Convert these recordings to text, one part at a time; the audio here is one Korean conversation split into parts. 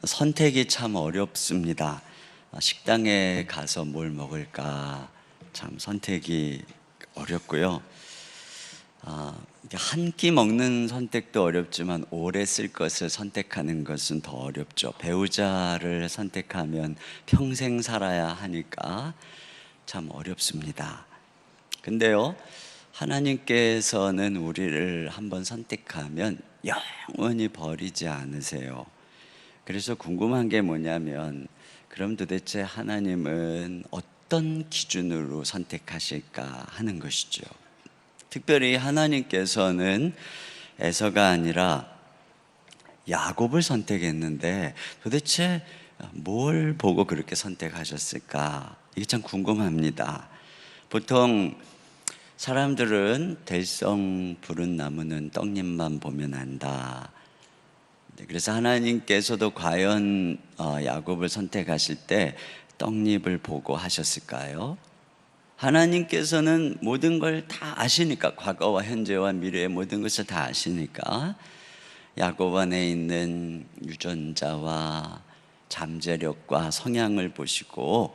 선택이 참 어렵습니다. 식당에 가서 뭘 먹을까 참 선택이 어렵고요. 한 끼 먹는 선택도 어렵지만 오래 쓸 것을 선택하는 것은 더 어렵죠. 배우자를 선택하면 평생 살아야 하니까 참 어렵습니다. 근데요, 하나님께서는 우리를 한번 선택하면 영원히 버리지 않으세요. 그래서 궁금한 게 뭐냐면, 그럼 도대체 하나님은 어떤 기준으로 선택하실까 하는 것이죠. 특별히 하나님께서는 에서가 아니라 야곱을 선택했는데 도대체 뭘 보고 그렇게 선택하셨을까? 이게 참 궁금합니다. 보통 사람들은 들성 부른 나무는 떡잎만 보면 안다. 그래서 하나님께서도 과연 야곱을 선택하실 때 떡잎을 보고 하셨을까요? 하나님께서는 모든 걸 다 아시니까, 과거와 현재와 미래의 모든 것을 다 아시니까 야곱 안에 있는 유전자와 잠재력과 성향을 보시고,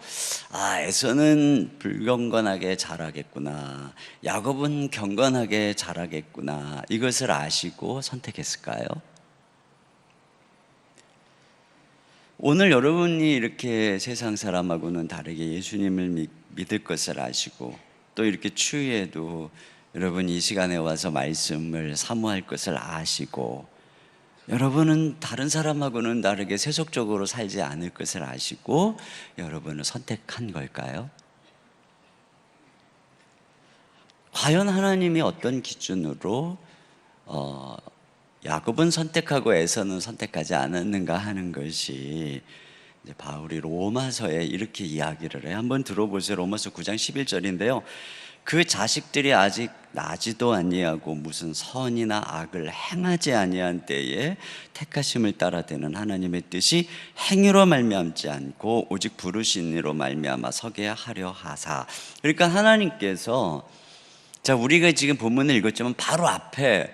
에서는 불경건하게 자라겠구나, 야곱은 경건하게 자라겠구나, 이것을 아시고 선택했을까요? 오늘 여러분이 이렇게 세상 사람하고는 다르게 예수님을 믿을 것을 아시고, 또 이렇게 추위에도 여러분 이 시간에 와서 말씀을 사모할 것을 아시고, 여러분은 다른 사람하고는 다르게 세속적으로 살지 않을 것을 아시고 여러분을 선택한 걸까요? 과연 하나님이 어떤 기준으로 야곱은 선택하고 에서는 선택하지 않았는가 하는 것이, 이제 바울이 로마서에 이렇게 이야기를 해요. 한번 들어보세요. 로마서 9장 11절인데요. 그 자식들이 아직 나지도 아니하고 무슨 선이나 악을 행하지 아니한 때에 택하심을 따라되는 하나님의 뜻이 행위로 말미암지 않고 오직 부르신 이로 말미암아 서게 하려 하사. 그러니까 하나님께서, 자, 우리가 지금 본문을 읽었지만 바로 앞에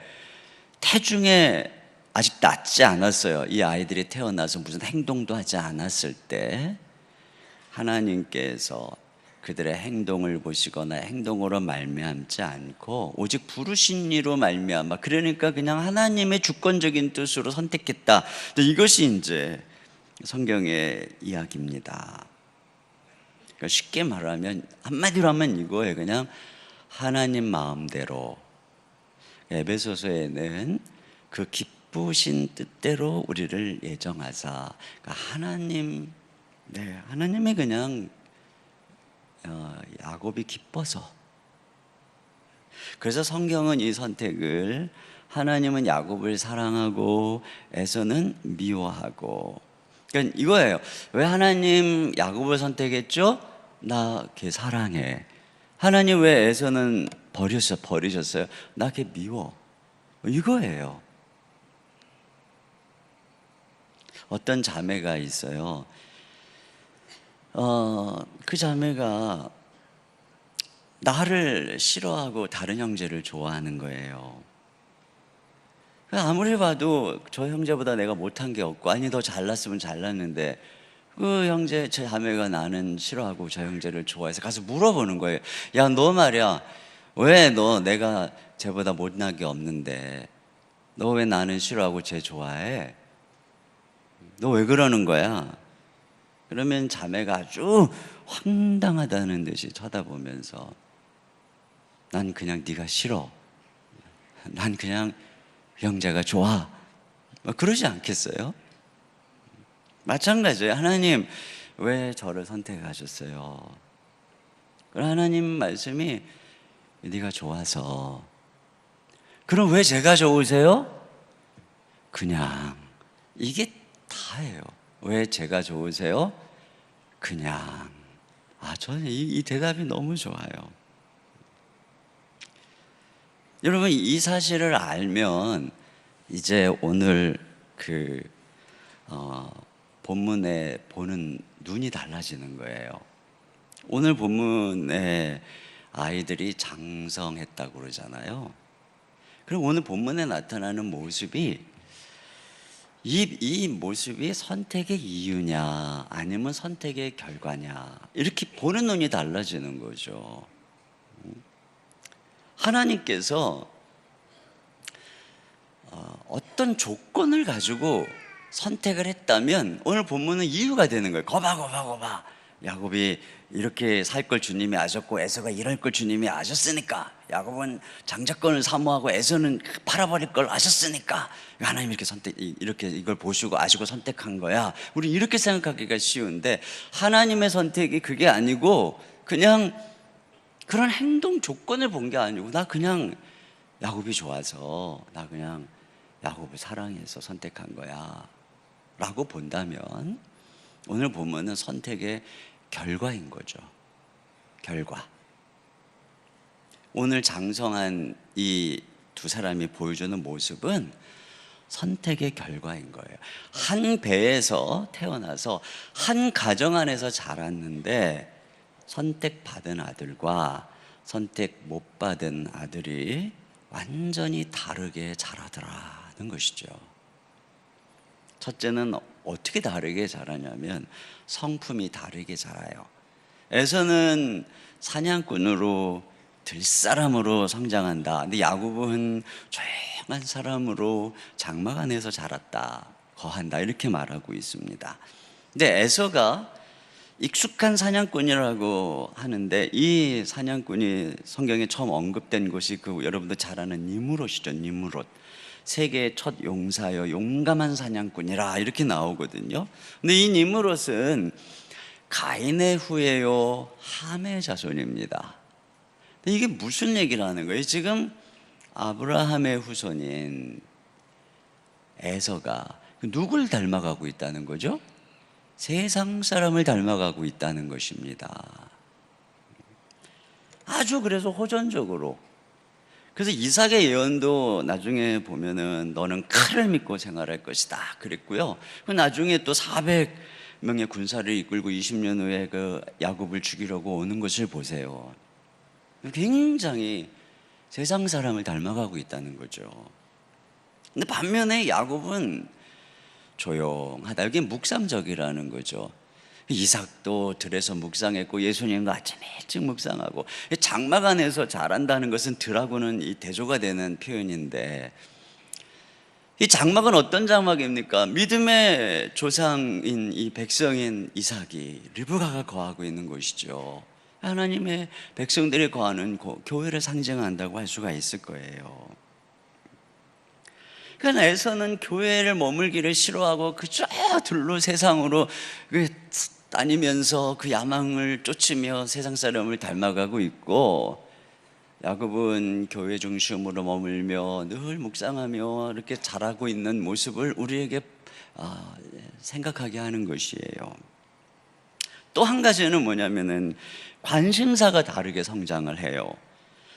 태중에 아직 낳지 않았어요. 이 아이들이 태어나서 무슨 행동도 하지 않았을 때 하나님께서 그들의 행동을 보시거나 행동으로 말미암지 않고 오직 부르신 이로 말미암아, 그러니까 그냥 하나님의 주권적인 뜻으로 선택했다. 이것이 이제 성경의 이야기입니다. 그러니까 쉽게 말하면, 한마디로 하면 이거예요. 그냥 하나님 마음대로, 에베소서에는 그 기쁘신 뜻대로 우리를 예정하사, 그러니까 하나님이 그냥 야곱이 기뻐서. 그래서 성경은 이 선택을, 하나님은 야곱을 사랑하고 에서는 미워하고, 그러니까 이거예요. 왜 하나님 야곱을 선택했죠? 나 걔 사랑해. 하나님 왜 에서는 버리셨어요? 나 걔 미워. 이거예요. 어떤 자매가 있어요. 그 자매가 나를 싫어하고 다른 형제를 좋아하는 거예요. 아무리 봐도 저 형제보다 내가 못한 게 없고, 아니 더 잘났으면 잘났는데, 그 형제, 제 자매가 나는 싫어하고 저 형제를 좋아해서 가서 물어보는 거예요. 야, 너 말이야, 왜 내가 쟤보다 못난 게 없는데 너 왜 나는 싫어하고 쟤 좋아해? 너 왜 그러는 거야? 그러면 자매가 아주 황당하다는 듯이 쳐다보면서, 난 그냥 네가 싫어, 난 그냥 형제가 좋아, 그러지 않겠어요? 마찬가지예요. 하나님 왜 저를 선택하셨어요? 그럼 하나님 말씀이 네가 좋아서. 그럼 왜 제가 좋으세요? 그냥. 이게 다예요. 왜 제가 좋으세요? 그냥. 저는 이 대답이 너무 좋아요. 여러분, 이 사실을 알면 이제 오늘 본문에 보는 눈이 달라지는 거예요. 오늘 본문에 아이들이 장성했다고 그러잖아요. 그럼 오늘 본문에 나타나는 모습이 이 모습이 선택의 이유냐 아니면 선택의 결과냐, 이렇게 보는 눈이 달라지는 거죠. 하나님께서 어떤 조건을 가지고 선택을 했다면 오늘 본문은 이유가 되는 거예요. 거봐. 야곱이 이렇게 살 걸 주님이 아셨고 에서가 이럴 걸 주님이 아셨으니까, 야곱은 장자권을 사모하고 에서는 팔아버릴 걸 아셨으니까 하나님 이렇게 이걸 보시고 아시고 선택한 거야. 우리 이렇게 생각하기가 쉬운데, 하나님의 선택이 그게 아니고 그냥 그런 행동 조건을 본 게 아니고, 나 그냥 야곱이 좋아서, 나 그냥 야곱을 사랑해서 선택한 거야 라고 본다면, 오늘 보면은 선택의 결과인 거죠. 결과. 오늘 장성한 이 두 사람이 보여주는 모습은 선택의 결과인 거예요. 한 배에서 태어나서 한 가정 안에서 자랐는데, 선택받은 아들과 선택 못 받은 아들이 완전히 다르게 자라더라는 것이죠. 첫째는 어떻게 다르게 자라냐면 성품이 다르게 자라요. 에서는 사냥꾼으로 들사람으로 성장한다. 근데 야곱은 조용한 사람으로 장막 안에서 자랐다, 거한다, 이렇게 말하고 있습니다. 근데 에서가 익숙한 사냥꾼이라고 하는데, 이 사냥꾼이 성경에 처음 언급된 곳이 여러분들 잘 아는 니므롯이죠. 니므롯. 세계의 첫 용사여 용감한 사냥꾼이라 이렇게 나오거든요. 근데 이 니므롯은 가인의 후예요 함의 자손입니다. 이게 무슨 얘기를 하는 거예요? 지금 아브라함의 후손인 에서가 누굴 닮아가고 있다는 거죠? 세상 사람을 닮아가고 있다는 것입니다. 아주 그래서 호전적으로. 그래서 이삭의 예언도 나중에 보면은 너는 칼을 믿고 생활할 것이다 그랬고요. 나중에 또 400명의 군사를 이끌고 20년 후에 그 야곱을 죽이려고 오는 것을 보세요. 굉장히 세상 사람을 닮아가고 있다는 거죠. 근데 반면에 야곱은 조용하다. 이게 묵상적이라는 거죠. 이삭도 들에서 묵상했고 예수님도 아침 일찍 묵상하고, 장막 안에서 자란다는 것은 들하고는 이 대조가 되는 표현인데, 이 장막은 어떤 장막입니까? 믿음의 조상인 이 백성인 이삭이, 르브가가 거하고 있는 곳이죠. 하나님의 백성들이 거하는 교회를 상징한다고 할 수가 있을 거예요. 그러니까 에서는 교회를 머물기를 싫어하고 그저 들로 세상으로 다니면서 그 야망을 쫓으며 세상 사람을 닮아가고 있고, 야곱은 교회 중심으로 머물며 늘 묵상하며 이렇게 자라고 있는 모습을 우리에게 생각하게 하는 것이에요. 또 한 가지는 뭐냐면은 관심사가 다르게 성장을 해요.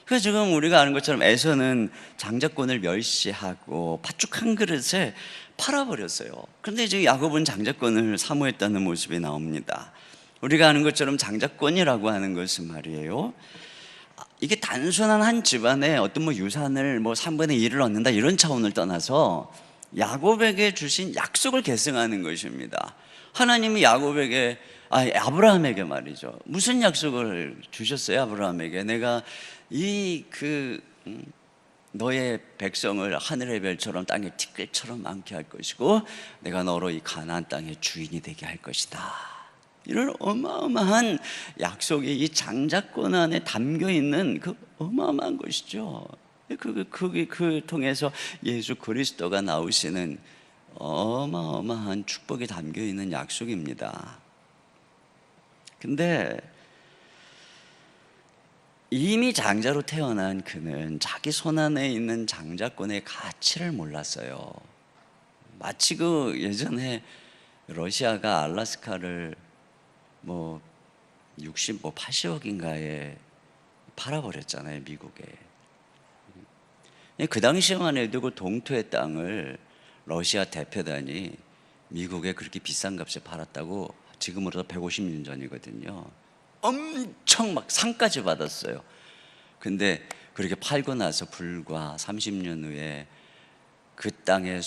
그래서 지금 우리가 아는 것처럼 에서는 장자권을 멸시하고 팥죽 한 그릇에 팔아버렸어요. 그런데 지금 야곱은 장자권을 사모했다는 모습이 나옵니다. 우리가 아는 것처럼 장자권이라고 하는 것은 말이에요, 이게 단순한 한 집안에 어떤 유산을 3분의 1을 얻는다 이런 차원을 떠나서 야곱에게 주신 약속을 계승하는 것입니다. 하나님이 아브라함에게 말이죠, 무슨 약속을 주셨어요? 아브라함에게 내가 너의 백성을 하늘의 별처럼 땅의 티끌처럼 많게 할 것이고 내가 너로 이 가나안 땅의 주인이 되게 할 것이다. 이런 어마어마한 약속이 이 장자권 안에 담겨 있는 그 어마어마한 것이죠. 그 통해서 예수 그리스도가 나오시는 어마어마한 축복이 담겨 있는 약속입니다. 근데 이미 장자로 태어난 그는 자기 손안에 있는 장자권의 가치를 몰랐어요. 마치 예전에 러시아가 알래스카를 80억인가에 팔아버렸잖아요, 미국에. 그 당시만 해도 그 동토의 땅을 러시아 대표단이 미국에 그렇게 비싼 값에 팔았다고, 지금으로서 150년 전이거든요. 엄청 상까지 받았어요. 근데 그렇게 팔고 나서 불과 30년 후에 그 땅에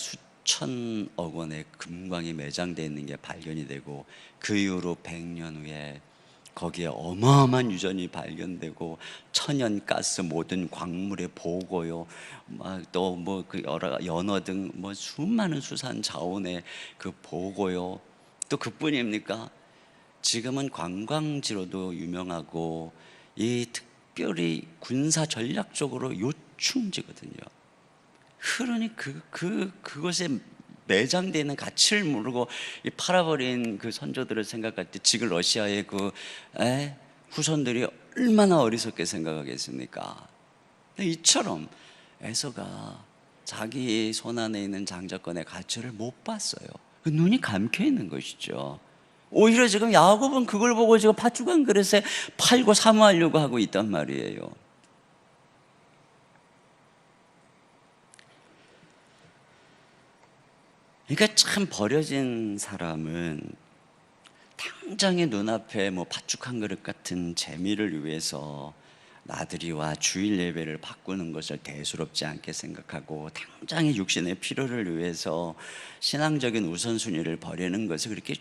천억 원의 금광이 매장되어 있는 게 발견이 되고, 그 이후로 100년 후에 거기에 어마어마한 유전이 발견되고, 천연가스 모든 광물의 보고요, 막 또 뭐 그 여러 연어 등 뭐 수많은 수산 자원의 그 보고요. 또 그뿐입니까? 지금은 관광지로도 유명하고, 이 특별히 군사 전략적으로 요충지거든요. 그러니 그것에 매장되어 있는 가치를 모르고 이 팔아버린 그 선조들을 생각할 때, 지금 러시아의 후손들이 얼마나 어리석게 생각하겠습니까? 이처럼 에서가 자기 손 안에 있는 장자권의 가치를 못 봤어요. 눈이 감겨 있는 것이죠. 오히려 지금 야곱은 그걸 보고 지금 팥죽한 그릇에 팔고 사모하려고 하고 있단 말이에요. 그러니까 참 버려진 사람은 당장의 눈앞에 뭐 팥죽 한 그릇 같은 재미를 위해서 나들이와 주일 예배를 바꾸는 것을 대수롭지 않게 생각하고, 당장의 육신의 필요를 위해서 신앙적인 우선순위를 버리는 것을 그렇게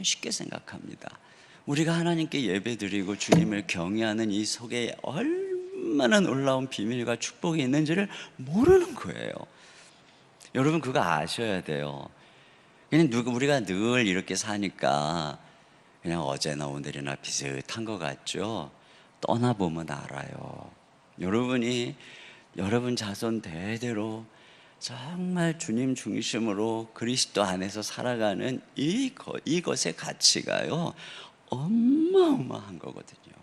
쉽게 생각합니다. 우리가 하나님께 예배드리고 주님을 경외하는 이 속에 얼마나 놀라운 비밀과 축복이 있는지를 모르는 거예요. 여러분 그거 아셔야 돼요. 그냥 우리가 늘 이렇게 사니까 그냥 어제나 오늘이나 비슷한 것 같죠? 떠나보면 알아요. 여러분 자손 대대로 정말 주님 중심으로 그리스도 안에서 살아가는 이것의 가치가요, 어마어마한 거거든요.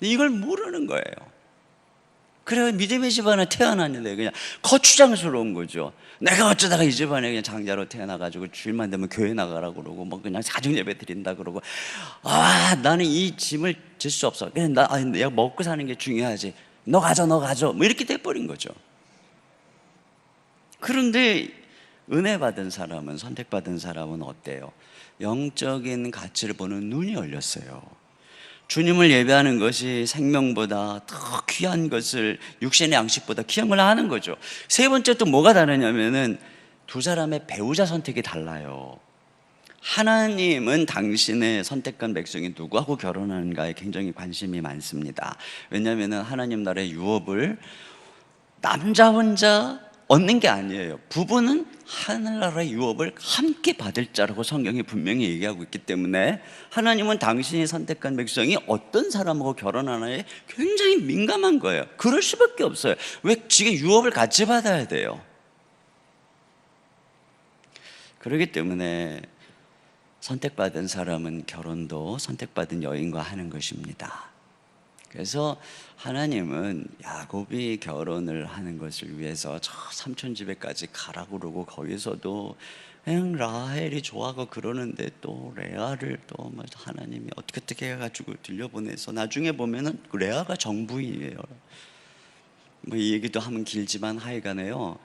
이걸 모르는 거예요. 그래, 믿음의 집안에 태어났는데 그냥 거추장스러운 거죠. 내가 어쩌다가 이 집안에 그냥 장자로 태어나가지고 주일만 되면 교회 나가라고 그러고, 뭐 그냥 사중 예배 드린다 그러고, 나는 이 짐을 질 수 없어. 그냥 내가 먹고 사는 게 중요하지. 너 가져 뭐 이렇게 돼버린 거죠. 그런데 은혜 받은 사람은, 선택받은 사람은 어때요? 영적인 가치를 보는 눈이 열렸어요. 주님을 예배하는 것이 생명보다 더 귀한 것을, 육신의 양식보다 귀한 걸 아는 거죠. 세 번째 또 뭐가 다르냐면은 두 사람의 배우자 선택이 달라요. 하나님은 당신의 선택한 백성이 누구하고 결혼하는가에 굉장히 관심이 많습니다. 왜냐하면 하나님 나라의 유업을 남자 혼자 얻는 게 아니에요. 부부는 하늘나라의 유업을 함께 받을 자라고 성경이 분명히 얘기하고 있기 때문에, 하나님은 당신이 선택한 백성이 어떤 사람하고 결혼하나에 굉장히 민감한 거예요. 그럴 수밖에 없어요. 왜? 지금 유업을 같이 받아야 돼요. 그렇기 때문에 선택받은 사람은 결혼도 선택받은 여인과 하는 것입니다. 그래서 하나님은 야곱이 결혼을 하는 것을 위해서 저 삼촌집에까지 가라고 그러고, 거기서도 그냥 라헬이 좋아하고 그러는데 또 레아를 또 하나님이 어떻게 해가지고 들려보내서, 나중에 보면은 레아가 정부인이에요. 뭐 이 얘기도 하면 길지만 하여간에요,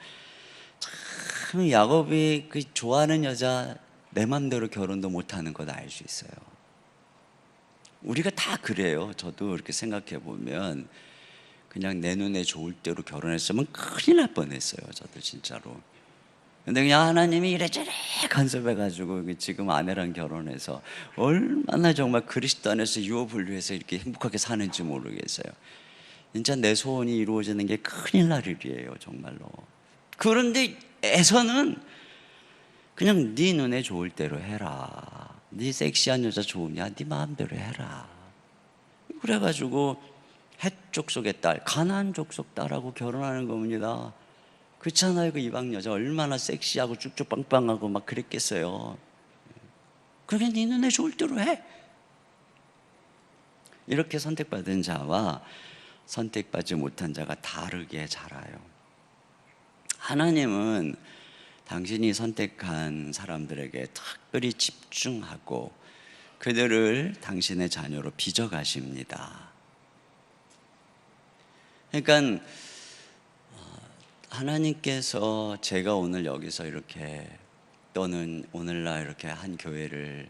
참 야곱이 그 좋아하는 여자 내 맘대로 결혼도 못하는 걸 알 수 있어요. 우리가 다 그래요. 저도 이렇게 생각해 보면 그냥 내 눈에 좋을 대로 결혼했으면 큰일 날 뻔했어요. 저도 진짜로. 근데 그냥 하나님이 이래저래 간섭해가지고 지금 아내랑 결혼해서 얼마나 정말 그리스도 안에서 유업분류해서 이렇게 행복하게 사는지 모르겠어요. 진짜 내 소원이 이루어지는 게 큰일 날 일이에요, 정말로. 그런데 에서는 그냥 네 눈에 좋을 대로 해라. 네 섹시한 여자 좋으냐? 네 마음대로 해라. 그래가지고 헷 족속의 딸, 가나안 족속 딸하고 결혼하는 겁니다. 그렇잖아요. 그 이방 여자 얼마나 섹시하고 쭉쭉 빵빵하고 막 그랬겠어요. 그러게 네 눈에 좋을 대로 해. 이렇게 선택받은 자와 선택받지 못한 자가 다르게 자라요. 하나님은 당신이 선택한 사람들에게 특별히 집중하고 그들을 당신의 자녀로 빚어가십니다. 그러니까 하나님께서 제가 오늘 여기서 이렇게, 또는 오늘날 이렇게 한 교회를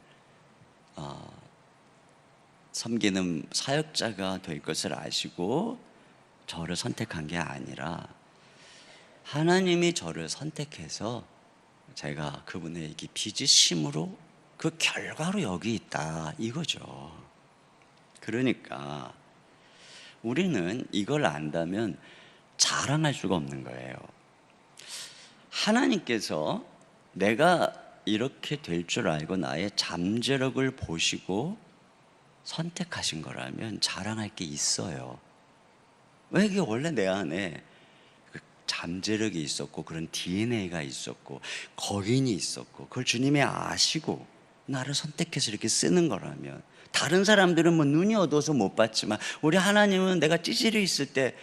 섬기는 사역자가 될 것을 아시고 저를 선택한 게 아니라, 하나님이 저를 선택해서 제가 그분에게 빚으심으로 그 결과로 여기 있다 이거죠. 그러니까 우리는 이걸 안다면 자랑할 수가 없는 거예요. 하나님께서 내가 이렇게 될 줄 알고 나의 잠재력을 보시고 선택하신 거라면 자랑할 게 있어요. 왜? 이게 원래 내 안에 그 잠재력이 있었고 그런 DNA가 있었고 거인이 있었고 그걸 주님이 아시고 나를 선택해서 이렇게 쓰는 거라면, 다른 사람들은 뭐 눈이 어두워서 못 봤지만 우리 하나님은 내가 찌질이 있을 때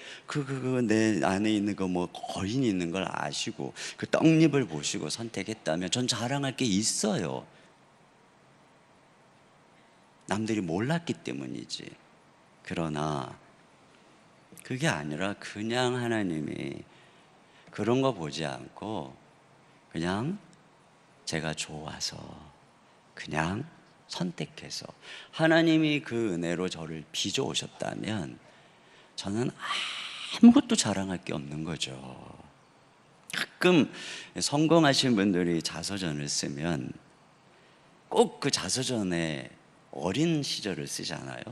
내 안에 있는 거 뭐 거인이 있는 걸 아시고 그 떡잎을 보시고 선택했다면 전 자랑할 게 있어요. 남들이 몰랐기 때문이지. 그러나 그게 아니라 그냥 하나님이 그런 거 보지 않고 그냥 제가 좋아서 그냥 선택해서 하나님이 그 은혜로 저를 빚어 오셨다면 저는 아무것도 자랑할 게 없는 거죠. 가끔 성공하신 분들이 자서전을 쓰면 꼭 그 자서전에 어린 시절을 쓰잖아요.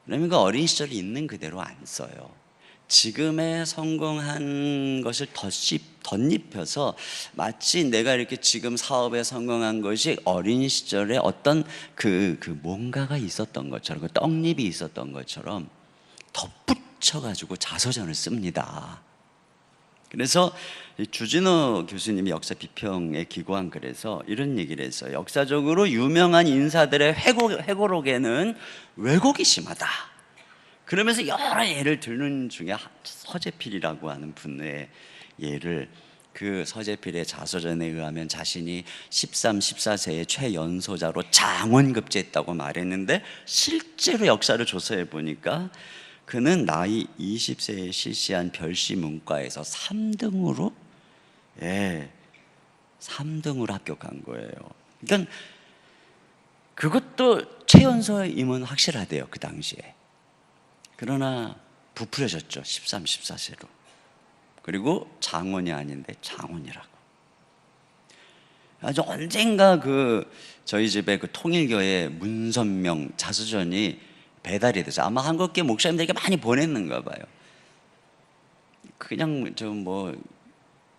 그러면 그 어린 시절이 있는 그대로 안 써요. 지금의 성공한 것을 덧입혀서 마치 내가 이렇게 지금 사업에 성공한 것이 어린 시절에 어떤 그 뭔가가 있었던 것처럼, 그 떡잎이 있었던 것처럼 덧붙여가지고 자서전을 씁니다. 그래서 주진호 교수님이 역사 비평에 기고한 글에서 이런 얘기를 했어요. 역사적으로 유명한 인사들의 회고록에는 왜곡이 심하다. 그러면서 여러 예를 들는 중에 서재필이라고 하는 분의 예를, 그 서재필의 자서전에 의하면 자신이 13, 14세의 최연소자로 장원급제했다고 말했는데 실제로 역사를 조사해 보니까 그는 나이 20세에 실시한 별시 문과에서 3등으로 3등으로 합격한 거예요. 그러니까 그것도 최연소임은 확실하대요, 그 당시에. 그러나 부풀려졌죠, 13, 14세로. 그리고 장원이 아닌데 장원이라고. 아주 언젠가 저희 집에 그 통일교회 문선명 자서전이 배달이 돼서 아마 한국계 목사님들에게 많이 보냈는가 봐요. 그냥 좀 뭐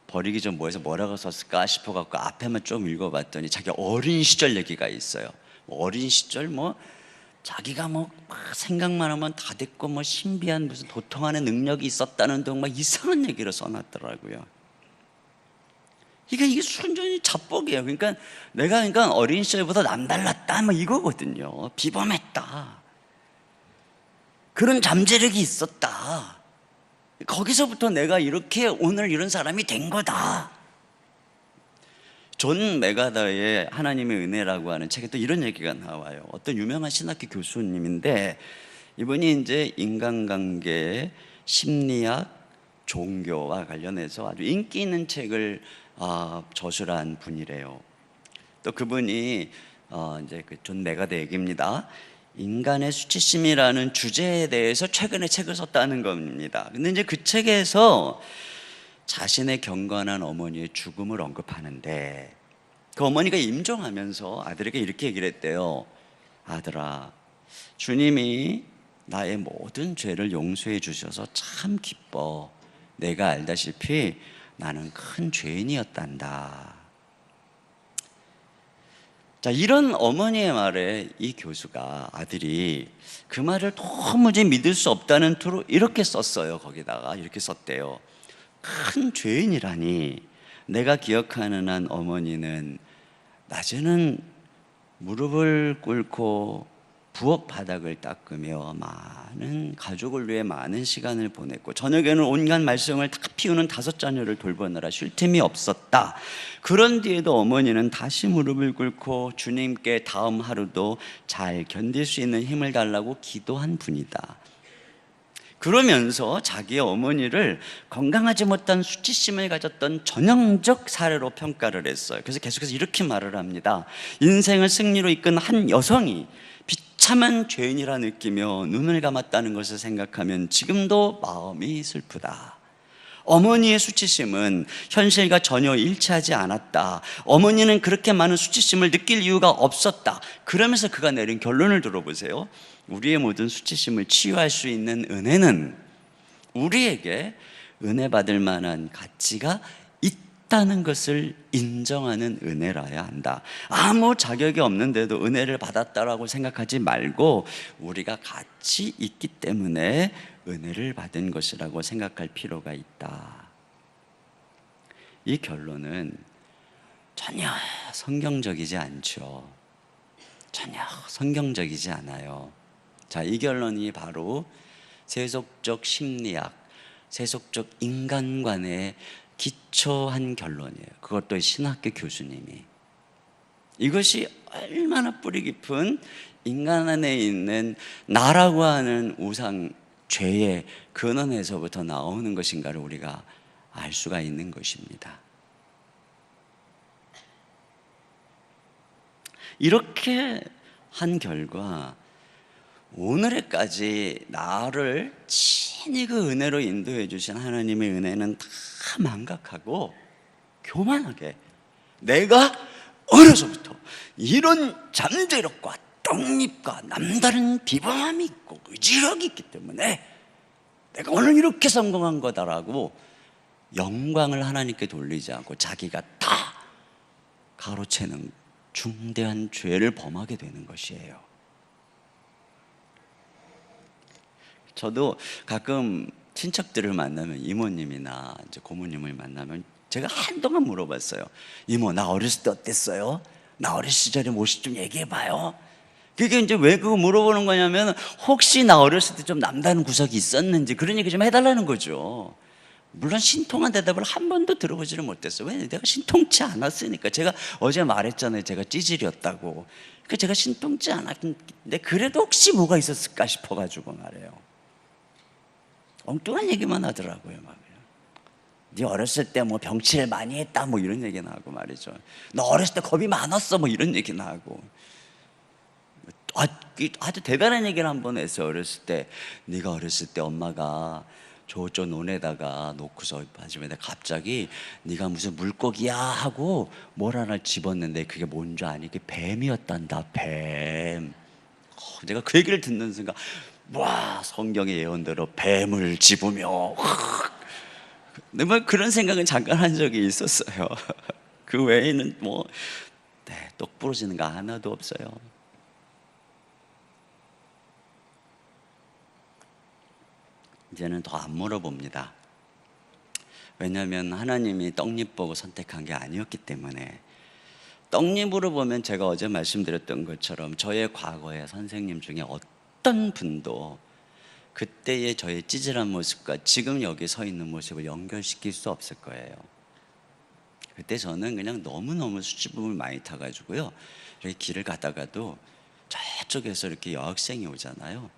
버리기 좀 뭐해서 뭐라고 썼을까 싶어갖고 앞에만 좀 읽어봤더니 자기 어린 시절 얘기가 있어요. 어린 시절 자기가 생각만 하면 다 됐고 신비한 무슨 도통하는 능력이 있었다는 등 이상한 얘기를 써놨더라고요. 이게 순전히 자뻑이에요. 그러니까 내가 어린 시절보다 남달랐다 이거거든요. 비범했다. 그런 잠재력이 있었다. 거기서부터 내가 이렇게 오늘 이런 사람이 된 거다. 존 메가더의 하나님의 은혜라고 하는 책에 또 이런 얘기가 나와요. 어떤 유명한 신학교 교수님인데 이분이 이제 인간관계, 심리학, 종교와 관련해서 아주 인기 있는 책을 저술한 분이래요. 또 그분이 이제 존 메가더 얘기입니다. 인간의 수치심이라는 주제에 대해서 최근에 책을 썼다는 겁니다. 근데 이제 그 책에서 자신의 경건한 어머니의 죽음을 언급하는데 그 어머니가 임종하면서 아들에게 이렇게 얘기를 했대요. 아들아, 주님이 나의 모든 죄를 용서해 주셔서 참 기뻐. 내가 알다시피 나는 큰 죄인이었단다. 자, 이런 어머니의 말에 이 교수가, 아들이 그 말을 도무지 믿을 수 없다는 투로 이렇게 썼어요. 거기다가 이렇게 썼대요. 큰 죄인이라니. 내가 기억하는 한 어머니는 낮에는 무릎을 꿇고 부엌 바닥을 닦으며 많은 가족을 위해 많은 시간을 보냈고 저녁에는 온갖 말썽을 다 피우는 5 자녀를 돌보느라 쉴 틈이 없었다. 그런 뒤에도 어머니는 다시 무릎을 꿇고 주님께 다음 하루도 잘 견딜 수 있는 힘을 달라고 기도한 분이다. 그러면서 자기의 어머니를 건강하지 못한 수치심을 가졌던 전형적 사례로 평가를 했어요. 그래서 계속해서 이렇게 말을 합니다. 인생을 승리로 이끈 한 여성이 비참한 죄인이라 느끼며 눈을 감았다는 것을 생각하면 지금도 마음이 슬프다. 어머니의 수치심은 현실과 전혀 일치하지 않았다. 어머니는 그렇게 많은 수치심을 느낄 이유가 없었다. 그러면서 그가 내린 결론을 들어보세요. 우리의 모든 수치심을 치유할 수 있는 은혜는 우리에게 은혜 받을 만한 가치가 있다는 것을 인정하는 은혜라야 한다. 아무 자격이 없는데도 은혜를 받았다라고 생각하지 말고 우리가 가치 있기 때문에 은혜를 받은 것이라고 생각할 필요가 있다. 이 결론은 전혀 성경적이지 않죠. 전혀 성경적이지 않아요. 자, 이 결론이 바로 세속적 심리학, 세속적 인간관에 기초한 결론이에요. 그것도 신학교 교수님이. 이것이 얼마나 뿌리 깊은 인간 안에 있는 나라고 하는 우상 죄의 근원에서부터 나오는 것인가를 우리가 알 수가 있는 것입니다. 이렇게 한 결과 오늘에까지 나를 친히 그 은혜로 인도해 주신 하나님의 은혜는 다 망각하고 교만하게 내가 어려서부터 이런 잠재력과 떡잎과 남다른 비범함이 있고 의지력이 있기 때문에 내가 오늘 이렇게 성공한 거다라고 영광을 하나님께 돌리지 않고 자기가 다 가로채는 중대한 죄를 범하게 되는 것이에요. 저도 가끔 친척들을 만나면, 이모님이나 이제 고모님을 만나면 제가 한동안 물어봤어요. 이모, 나 어렸을 때 어땠어요? 나 어렸을 시절의 모습 좀 얘기해봐요. 그게 이제 왜 그거 물어보는 거냐면 혹시 나 어렸을 때 좀 남다른 구석이 있었는지 그런 얘기 좀 해달라는 거죠. 물론 신통한 대답을 한 번도 들어보지를 못했어요. 왜? 내가 신통치 않았으니까. 제가 어제 말했잖아요. 제가 찌질이었다고. 그러니까 제가 신통치 않았는데 그래도 혹시 뭐가 있었을까 싶어가지고 말해요. 엉뚱한 얘기만 하더라고요. 막. 네 어렸을 때 뭐 병치를 많이 했다 뭐 이런 얘기나 하고 말이죠. 너 어렸을 때 겁이 많았어 뭐 이런 얘기나 하고. 아주 대단한 얘기를 한 번 했어요. 어렸을 때 네가 어렸을 때 엄마가 저쪽 논에다가 놓고서 마지막에 갑자기 네가 무슨 물고기야 하고 뭘 하나 집었는데 그게 뭔지 아니? 그게 뱀이었단다. 뱀. 내가 그 얘기를 듣는 순간 와, 성경의 예언대로 뱀을 집으며 근데 뭐 그런 생각은 잠깐 한 적이 있었어요. 그 외에는 뭐 똑 부러지는 거 하나도 없어요. 이제는 더 안 물어봅니다. 왜냐하면 하나님이 떡잎 보고 선택한 게 아니었기 때문에. 떡잎으로 보면 제가 어제 말씀드렸던 것처럼 저의 과거의 선생님 중에 어떤 분도 그때의 저의 찌질한 모습과 지금 여기 서 있는 모습을 연결시킬 수 없을 거예요. 그때 저는 그냥 너무너무 수줍음을 많이 타가지고요, 이렇게 길을 가다가도 저쪽에서 이렇게 여학생이 오잖아요.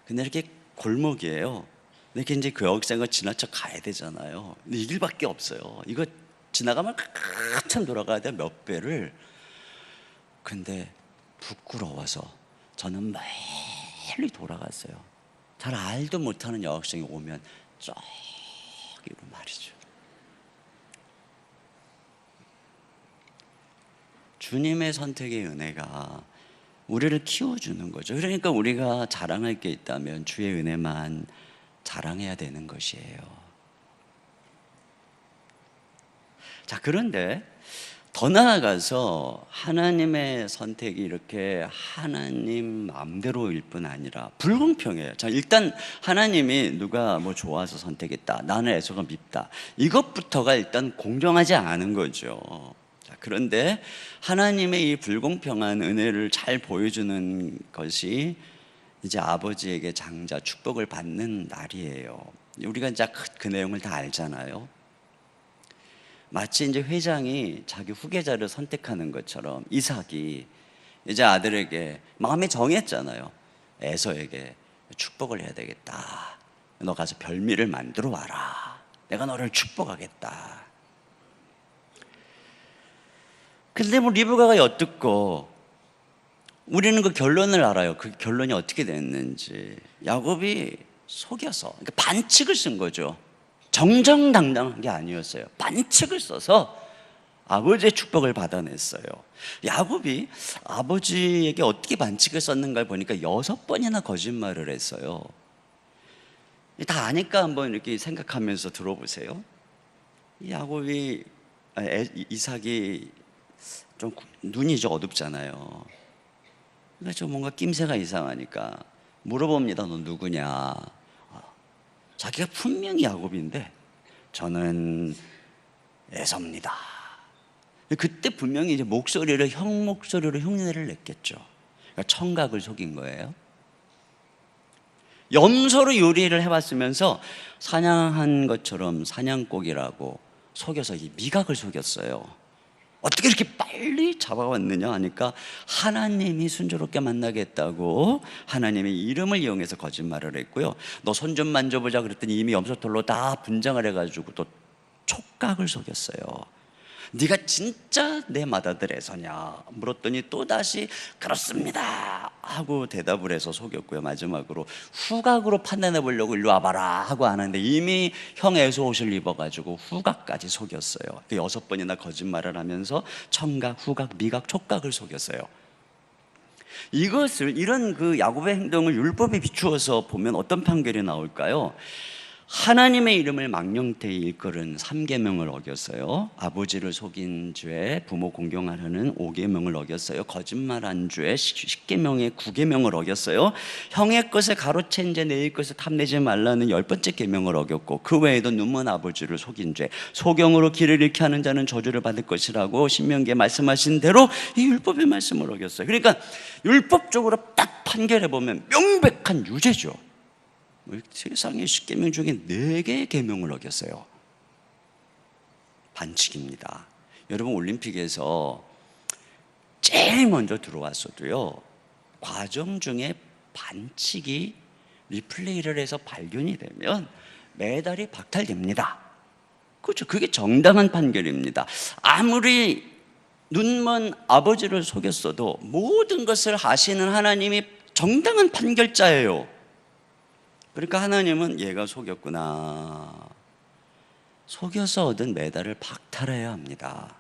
근데 이렇게 골목이에요. 이렇게 이제 그 여학생을 지나쳐 가야 되잖아요. 근데 이 길밖에 없어요. 이거 지나가면 한참 돌아가야 돼, 몇 배를. 근데 부끄러워서 저는 멀리 돌아갔어요. 잘 알도 못하는 여학생이 오면 저기로 말이죠. 주님의 선택의 은혜가 우리를 키워주는 거죠. 그러니까 우리가 자랑할 게 있다면 주의 은혜만 자랑해야 되는 것이에요. 자, 그런데 더 나아가서 하나님의 선택이 이렇게 하나님 마음대로일 뿐 아니라 불공평해요. 자, 일단 하나님이 누가 뭐 좋아서 선택했다, 나는 에서가 밉다, 이것부터가 일단 공정하지 않은 거죠. 자, 그런데 하나님의 이 불공평한 은혜를 잘 보여주는 것이 이제 아버지에게 장자 축복을 받는 날이에요. 우리가 이제 그 내용을 다 알잖아요. 마치 이제 회장이 자기 후계자를 선택하는 것처럼 이삭이 이제 아들에게 마음에 정했잖아요. 에서에게 축복을 해야 되겠다. 너 가서 별미를 만들어 와라. 내가 너를 축복하겠다. 근데 뭐 리브가가 엿듣고, 우리는 그 결론을 알아요. 그 결론이 어떻게 됐는지. 야곱이 속여서, 그러니까 반칙을 쓴 거죠. 정정당당한 게 아니었어요. 반칙을 써서 아버지의 축복을 받아냈어요. 야곱이 아버지에게 어떻게 반칙을 썼는가를 보니까 6번이나 거짓말을 했어요. 다 아니까 한번 이렇게 생각하면서 들어보세요. 야곱이 이삭이 좀 눈이 좀 어둡잖아요. 그러니까 좀 뭔가 낌새가 이상하니까 물어봅니다. 너 누구냐? 자기가 분명히 야곱인데 저는 에서입니다. 그때 분명히 이제 목소리를 형 목소리로 흉내를 냈겠죠. 그러니까 청각을 속인 거예요. 염소로 요리를 해봤으면서 사냥한 것처럼 사냥고기라고 속여서 이 미각을 속였어요. 어떻게 이렇게 빨리 잡아왔느냐 하니까 하나님이 순조롭게 만나겠다고 하나님의 이름을 이용해서 거짓말을 했고요. 너 손 좀 만져보자 그랬더니 이미 염소털로 다 분장을 해가지고 또 촉각을 속였어요. 네가 진짜 내 맏아들에서냐 물었더니 또다시 그렇습니다 하고 대답을 해서 속였고요. 마지막으로 후각으로 판단해 보려고 일로 와봐라 하고 하는데 이미 형 에서 옷을 입어가지고 후각까지 속였어요. 6번이나 거짓말을 하면서 청각, 후각, 미각, 촉각을 속였어요. 이런 그 야곱의 행동을 율법에 비추어서 보면 어떤 판결이 나올까요? 하나님의 이름을 망령되이 일컬은 3계명을 어겼어요. 아버지를 속인 죄, 부모 공경하려는 5계명을 어겼어요. 거짓말한 죄, 10계명의 9계명을 어겼어요. 형의 것을 가로챈 죄, 내의 것을 탐내지 말라는 10번째 계명을 어겼고, 그 외에도 눈먼 아버지를 속인 죄, 소경으로 길을 잃게 하는 자는 저주를 받을 것이라고 신명기에 말씀하신 대로 이 율법의 말씀을 어겼어요. 그러니까 율법적으로 딱 판결해 보면 명백한 유죄죠. 세상의 10계명 중에 4개의 계명을 어겼어요. 반칙입니다. 여러분 올림픽에서 제일 먼저 들어왔어도요, 과정 중에 반칙이 리플레이를 해서 발견이 되면 메달이 박탈됩니다. 그렇죠. 그게 정당한 판결입니다. 아무리 눈먼 아버지를 속였어도 모든 것을 아시는 하나님이 정당한 판결자예요. 그러니까 하나님은 얘가 속였구나, 속여서 얻은 메달을 박탈해야 합니다.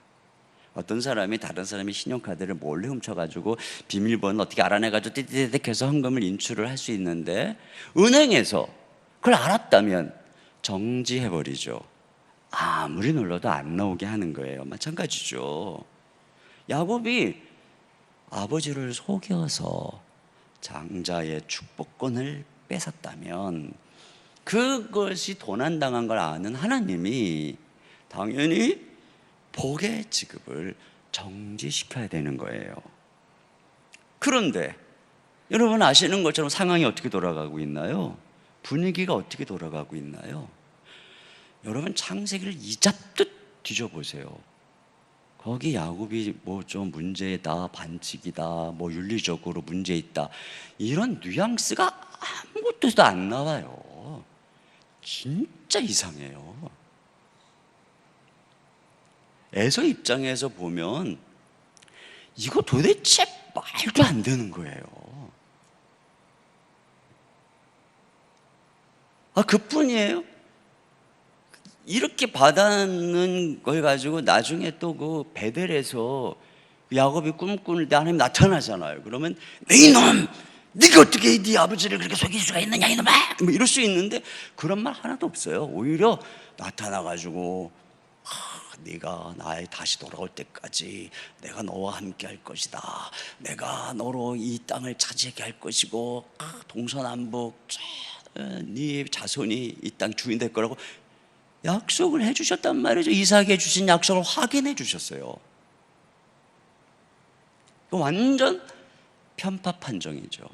어떤 사람이 다른 사람의 신용카드를 몰래 훔쳐가지고 비밀번호 어떻게 알아내가지고 띠띠띠띠 해서 현금을 인출을 할 수 있는데, 은행에서 그걸 알았다면 정지해버리죠. 아무리 눌러도 안 나오게 하는 거예요. 마찬가지죠. 야곱이 아버지를 속여서 장자의 축복권을 뺏었다면 그것이 도난당한 걸 아는 하나님이 당연히 복의 지급을 정지시켜야 되는 거예요. 그런데 여러분 아시는 것처럼 상황이 어떻게 돌아가고 있나요? 분위기가 어떻게 돌아가고 있나요? 여러분 창세기를 이잡듯 뒤져보세요. 거기 야곱이 뭐 좀 문제다, 반칙이다, 뭐 윤리적으로 문제 있다, 이런 뉘앙스가 아무것도 안 나와요. 진짜 이상해요. 에서 입장에서 보면 이거 도대체 말도 안 되는 거예요. 그뿐이에요? 이렇게 받아는 걸 가지고 나중에 또 그 베델에서 야곱이 꿈꾸는 때 하나님 나타나잖아요. 그러면 이놈, 네가 어떻게 네 아버지를 그렇게 속일 수가 있느냐 이놈아, 뭐 이럴 수 있는데 그런 말 하나도 없어요. 오히려 나타나가지고 네가 나에 다시 돌아올 때까지 내가 너와 함께 할 것이다, 내가 너로 이 땅을 차지하게 할 것이고 동서남북 네 자손이 이 땅 주인 될 거라고 약속을 해주셨단 말이죠. 이삭에게 주신 약속을 확인해 주셨어요. 완전 편파 판정이죠.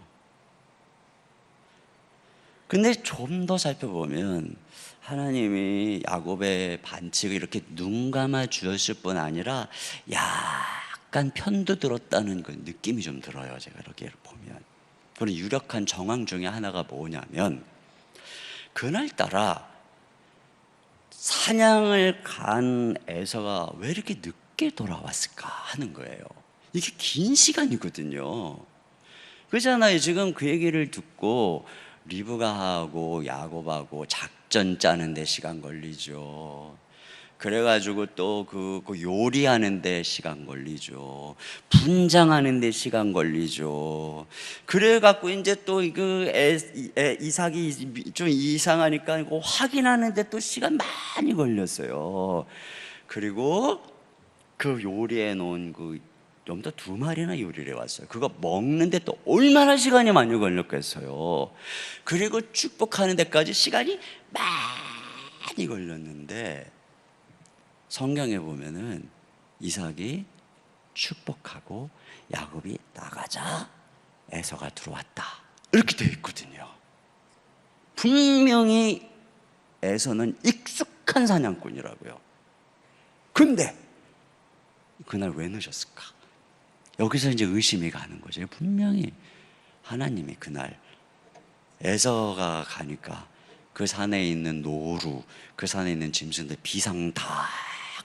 근데 좀 더 살펴보면 하나님이 야곱의 반칙을 이렇게 눈 감아 주었을 뿐 아니라 약간 편도 들었다는 그 느낌이 좀 들어요. 제가 이렇게 보면. 그런 유력한 정황 중에 하나가 뭐냐면, 그날따라 사냥을 간 에서가 왜 이렇게 늦게 돌아왔을까 하는 거예요. 이게 긴 시간이거든요. 그렇잖아요. 지금 그 얘기를 듣고 리브가하고 야곱하고 작전 짜는데 시간 걸리죠. 그래가지고 또 그 요리하는데 시간 걸리죠. 분장하는데 시간 걸리죠. 그래갖고 이제 또 그 이삭이 좀 이상하니까 이거 확인하는데 또 시간 많이 걸렸어요. 그리고 그 요리해 놓은 그 염소 2마리나 요리를 해왔어요. 그거 먹는데 또 얼마나 시간이 많이 걸렸겠어요. 그리고 축복하는 데까지 시간이 많이 걸렸는데, 성경에 보면은 이삭이 축복하고 야곱이 나가자 에서가 들어왔다 이렇게 되어 있거든요. 분명히 에서는 익숙한 사냥꾼이라고요. 근데 그날 왜 늦었을까? 여기서 이제 의심이 가는 거죠. 분명히 하나님이 그날 에서가 가니까 그 산에 있는 노루, 그 산에 있는 짐승들 비상 다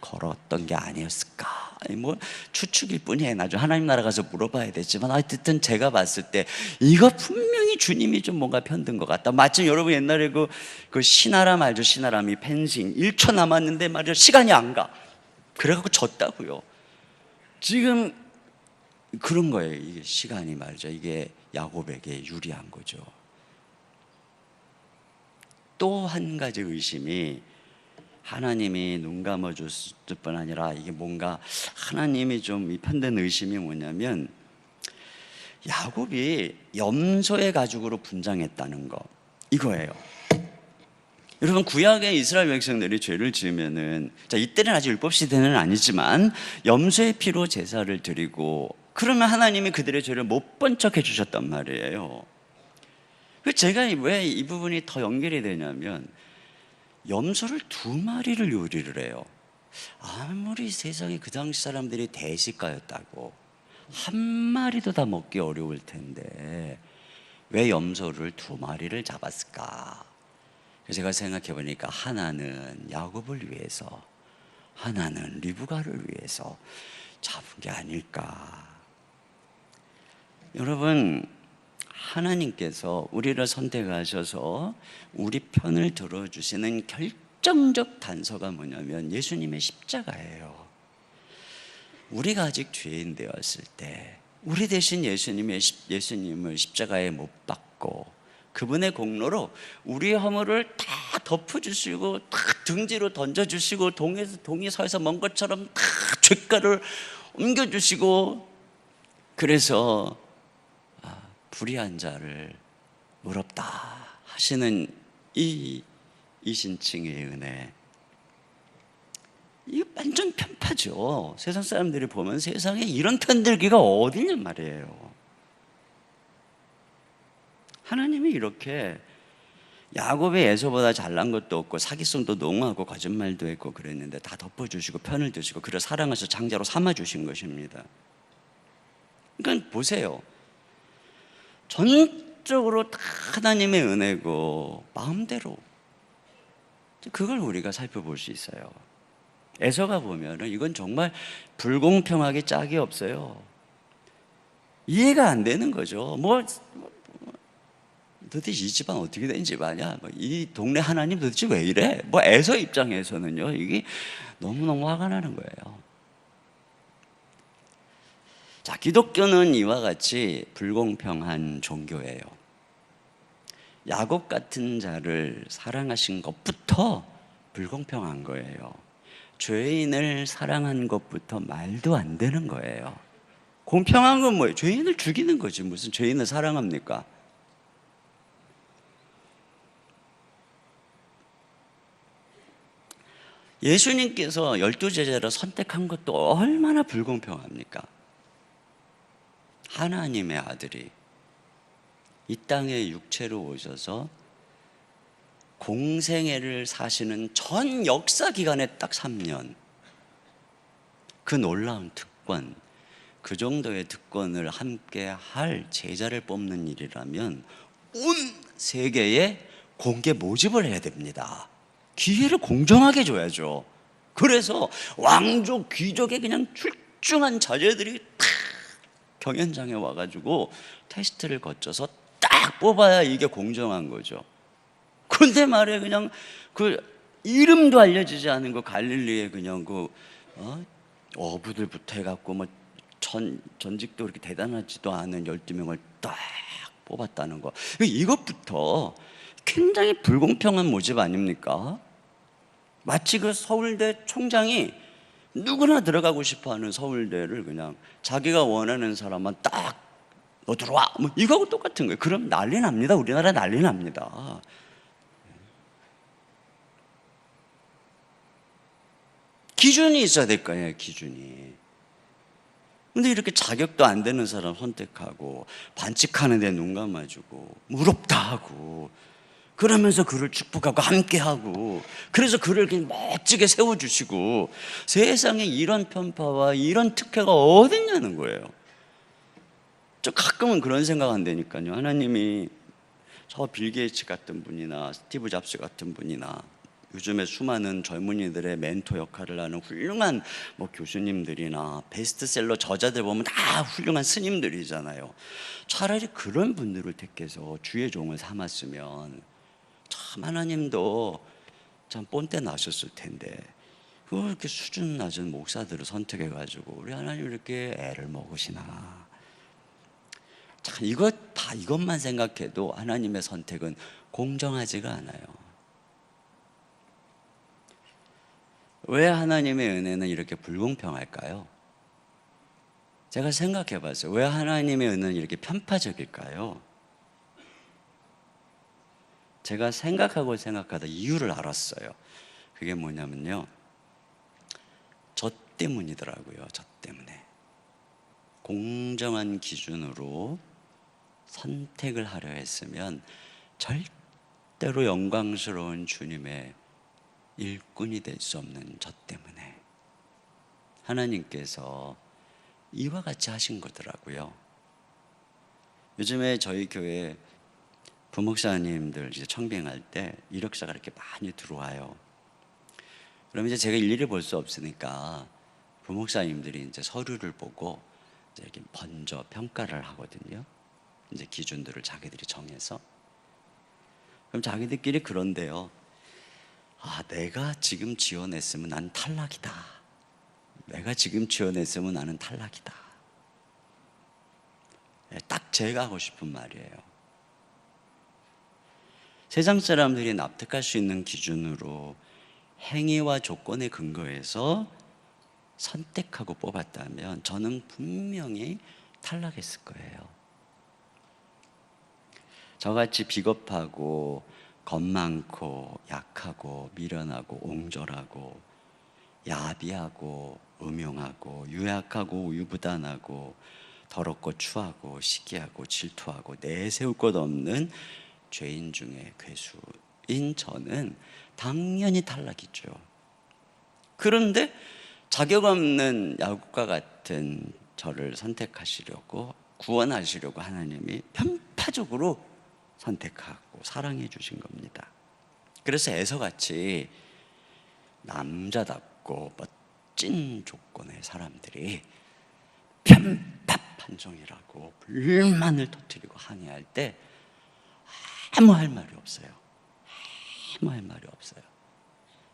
걸었던 게 아니었을까? 아니 뭐 추측일 뿐이에요. 나중에 하나님 나라 가서 물어봐야 되지만, 하여튼 제가 봤을 때 이거 분명히 주님이 좀 뭔가 편든 것 같다. 마침 여러분 옛날에 그 신아람 알죠? 신아람이 펜싱 1초 남았는데 말이야 시간이 안 가. 그래갖고 졌다고요. 지금 그런 거예요. 이게 시간이 말이죠. 이게 야곱에게 유리한 거죠. 또 한 가지 의심이, 하나님이 눈 감아줬을 뿐 아니라 이게 뭔가 하나님이 좀 편된 의심이 뭐냐면, 야곱이 염소의 가죽으로 분장했다는 거, 이거예요. 여러분 구약의 이스라엘 백성들이 죄를 지으면은, 자 이때는 아직 율법 시대는 아니지만 염소의 피로 제사를 드리고 그러면 하나님이 그들의 죄를 못 본 척 해주셨단 말이에요. 제가 왜 이 부분이 더 연결이 되냐면, 염소를 2마리를 요리를 해요. 아무리 세상에 그 당시 사람들이 대식가였다고 1마리도 다 먹기 어려울 텐데 왜 염소를 2마리를 잡았을까? 제가 생각해 보니까 하나는 야곱을 위해서, 하나는 리브가를 위해서 잡은 게 아닐까. 여러분, 하나님께서 우리를 선택하셔서 우리 편을 들어주시는 결정적 단서가 뭐냐면 예수님의 십자가예요. 우리가 아직 죄인 되었을 때 우리 대신 예수님을 십자가에 못 박고 그분의 공로로 우리의 허물을 다 덮어주시고 다 등지로 던져주시고 동이 서에서 먼 것처럼 다 죄가를 옮겨주시고, 그래서 불의한 자를 의롭다 하시는 이 이신칭의 은혜, 이거 완전 편파죠. 세상 사람들이 보면 세상에 이런 편들기가 어디냔 말이에요. 하나님이 이렇게 야곱이 에서보다 잘난 것도 없고 사기성도 농후하고 거짓말도 했고 그랬는데 다 덮어주시고 편을 드시고 그를 사랑해서 장자로 삼아주신 것입니다. 그러니까 보세요. 전적으로 다 하나님의 은혜고 마음대로, 그걸 우리가 살펴볼 수 있어요. 에서가 보면은 이건 정말 불공평하게 짝이 없어요. 이해가 안 되는 거죠. 도대체 이 집안 어떻게 된 집안이야? 이 동네 하나님 도대체 왜 이래? 에서 입장에서는요, 이게 너무너무 화가 나는 거예요. 자, 기독교는 이와 같이 불공평한 종교예요. 야곱 같은 자를 사랑하신 것부터 불공평한 거예요. 죄인을 사랑한 것부터 말도 안 되는 거예요. 공평한 건 뭐예요? 죄인을 죽이는 거지. 무슨 죄인을 사랑합니까? 예수님께서 12제자를 선택한 것도 얼마나 불공평합니까? 하나님의 아들이 이 땅에 육체로 오셔서 공생애를 사시는 전 역사 기간에 딱 3년, 그 놀라운 특권, 그 정도의 특권을 함께 할 제자를 뽑는 일이라면 온 세계에 공개 모집을 해야 됩니다. 기회를 공정하게 줘야죠. 그래서 왕족, 귀족의 그냥 출중한 자제들이 탁 경연장에 와가지고 테스트를 거쳐서 딱 뽑아야 이게 공정한 거죠. 근데 말이야 그냥 그 이름도 알려지지 않은 그 갈릴리에 그냥 그 어부들부터 해갖고 뭐 전직도 그렇게 대단하지도 않은 12명을 딱 뽑았다는 거, 이것부터 굉장히 불공평한 모집 아닙니까? 마치 그 서울대 총장이 누구나 들어가고 싶어하는 서울대를 그냥 자기가 원하는 사람만 딱 너 들어와 뭐 이거하고 똑같은 거예요. 그럼 난리 납니다. 우리나라 난리 납니다. 기준이 있어야 될 거 아니에요, 기준이. 근데 이렇게 자격도 안 되는 사람 선택하고 반칙하는데 눈 감아주고 무릎다 하고 그러면서 그를 축복하고 함께하고 그래서 그를 이렇게 멋지게 세워주시고 세상에 이런 편파와 이런 특혜가 어딨냐는 거예요. 저 가끔은 그런 생각 안 되니까요. 하나님이 저 빌 게이츠 같은 분이나 스티브 잡스 같은 분이나 요즘에 수많은 젊은이들의 멘토 역할을 하는 훌륭한 뭐 교수님들이나 베스트셀러 저자들 보면 다 훌륭한 스님들이잖아요. 차라리 그런 분들을 택해서 주의 종을 삼았으면 참 하나님도 참 본때 나셨을 텐데 그렇게 수준 낮은 목사들을 선택해가지고 우리 하나님 이렇게 애를 먹으시나. 참 이것만 생각해도 하나님의 선택은 공정하지가 않아요. 왜 하나님의 은혜는 이렇게 불공평할까요? 제가 생각해 봤어요. 왜 하나님의 은혜는 이렇게 편파적일까요? 제가 생각하다 이유를 알았어요. 그게 뭐냐면요, 저 때문이더라고요. 저 때문에 공정한 기준으로 선택을 하려 했으면 절대로 영광스러운 주님의 일꾼이 될 수 없는 저 때문에 하나님께서 이와 같이 하신 거더라고요. 요즘에 저희 교회 부목사님들 이제 청빙할 때 이력서가 이렇게 많이 들어와요. 그럼 이제 제가 일일이 볼 수 없으니까 부목사님들이 이제 서류를 보고 이제 이렇게 먼저 평가를 하거든요. 이제 기준들을 자기들이 정해서. 그럼 자기들끼리 그런데요. 내가 지금 지원했으면 난 탈락이다. 내가 지금 지원했으면 나는 탈락이다. 딱 제가 하고 싶은 말이에요. 세상 사람들이 납득할 수 있는 기준으로 행위와 조건에 근거해서 선택하고 뽑았다면 저는 분명히 탈락했을 거예요. 저같이 비겁하고 겁 많고 약하고 미련하고 옹졸하고 야비하고 음흉하고 유약하고 우유부단하고 더럽고 추하고 시기하고 질투하고 내세울 것 없는 죄인 중에 괴수인 저는 당연히 탈락이죠. 그런데 자격 없는 야곱과 같은 저를 선택하시려고 구원하시려고 하나님이 편파적으로 선택하고 사랑해 주신 겁니다. 그래서 에서같이 남자답고 멋진 조건의 사람들이 편파 판정이라고 불만을 터뜨리고 항의할 때 아무 할 말이 없어요. 아무 할 말이 없어요.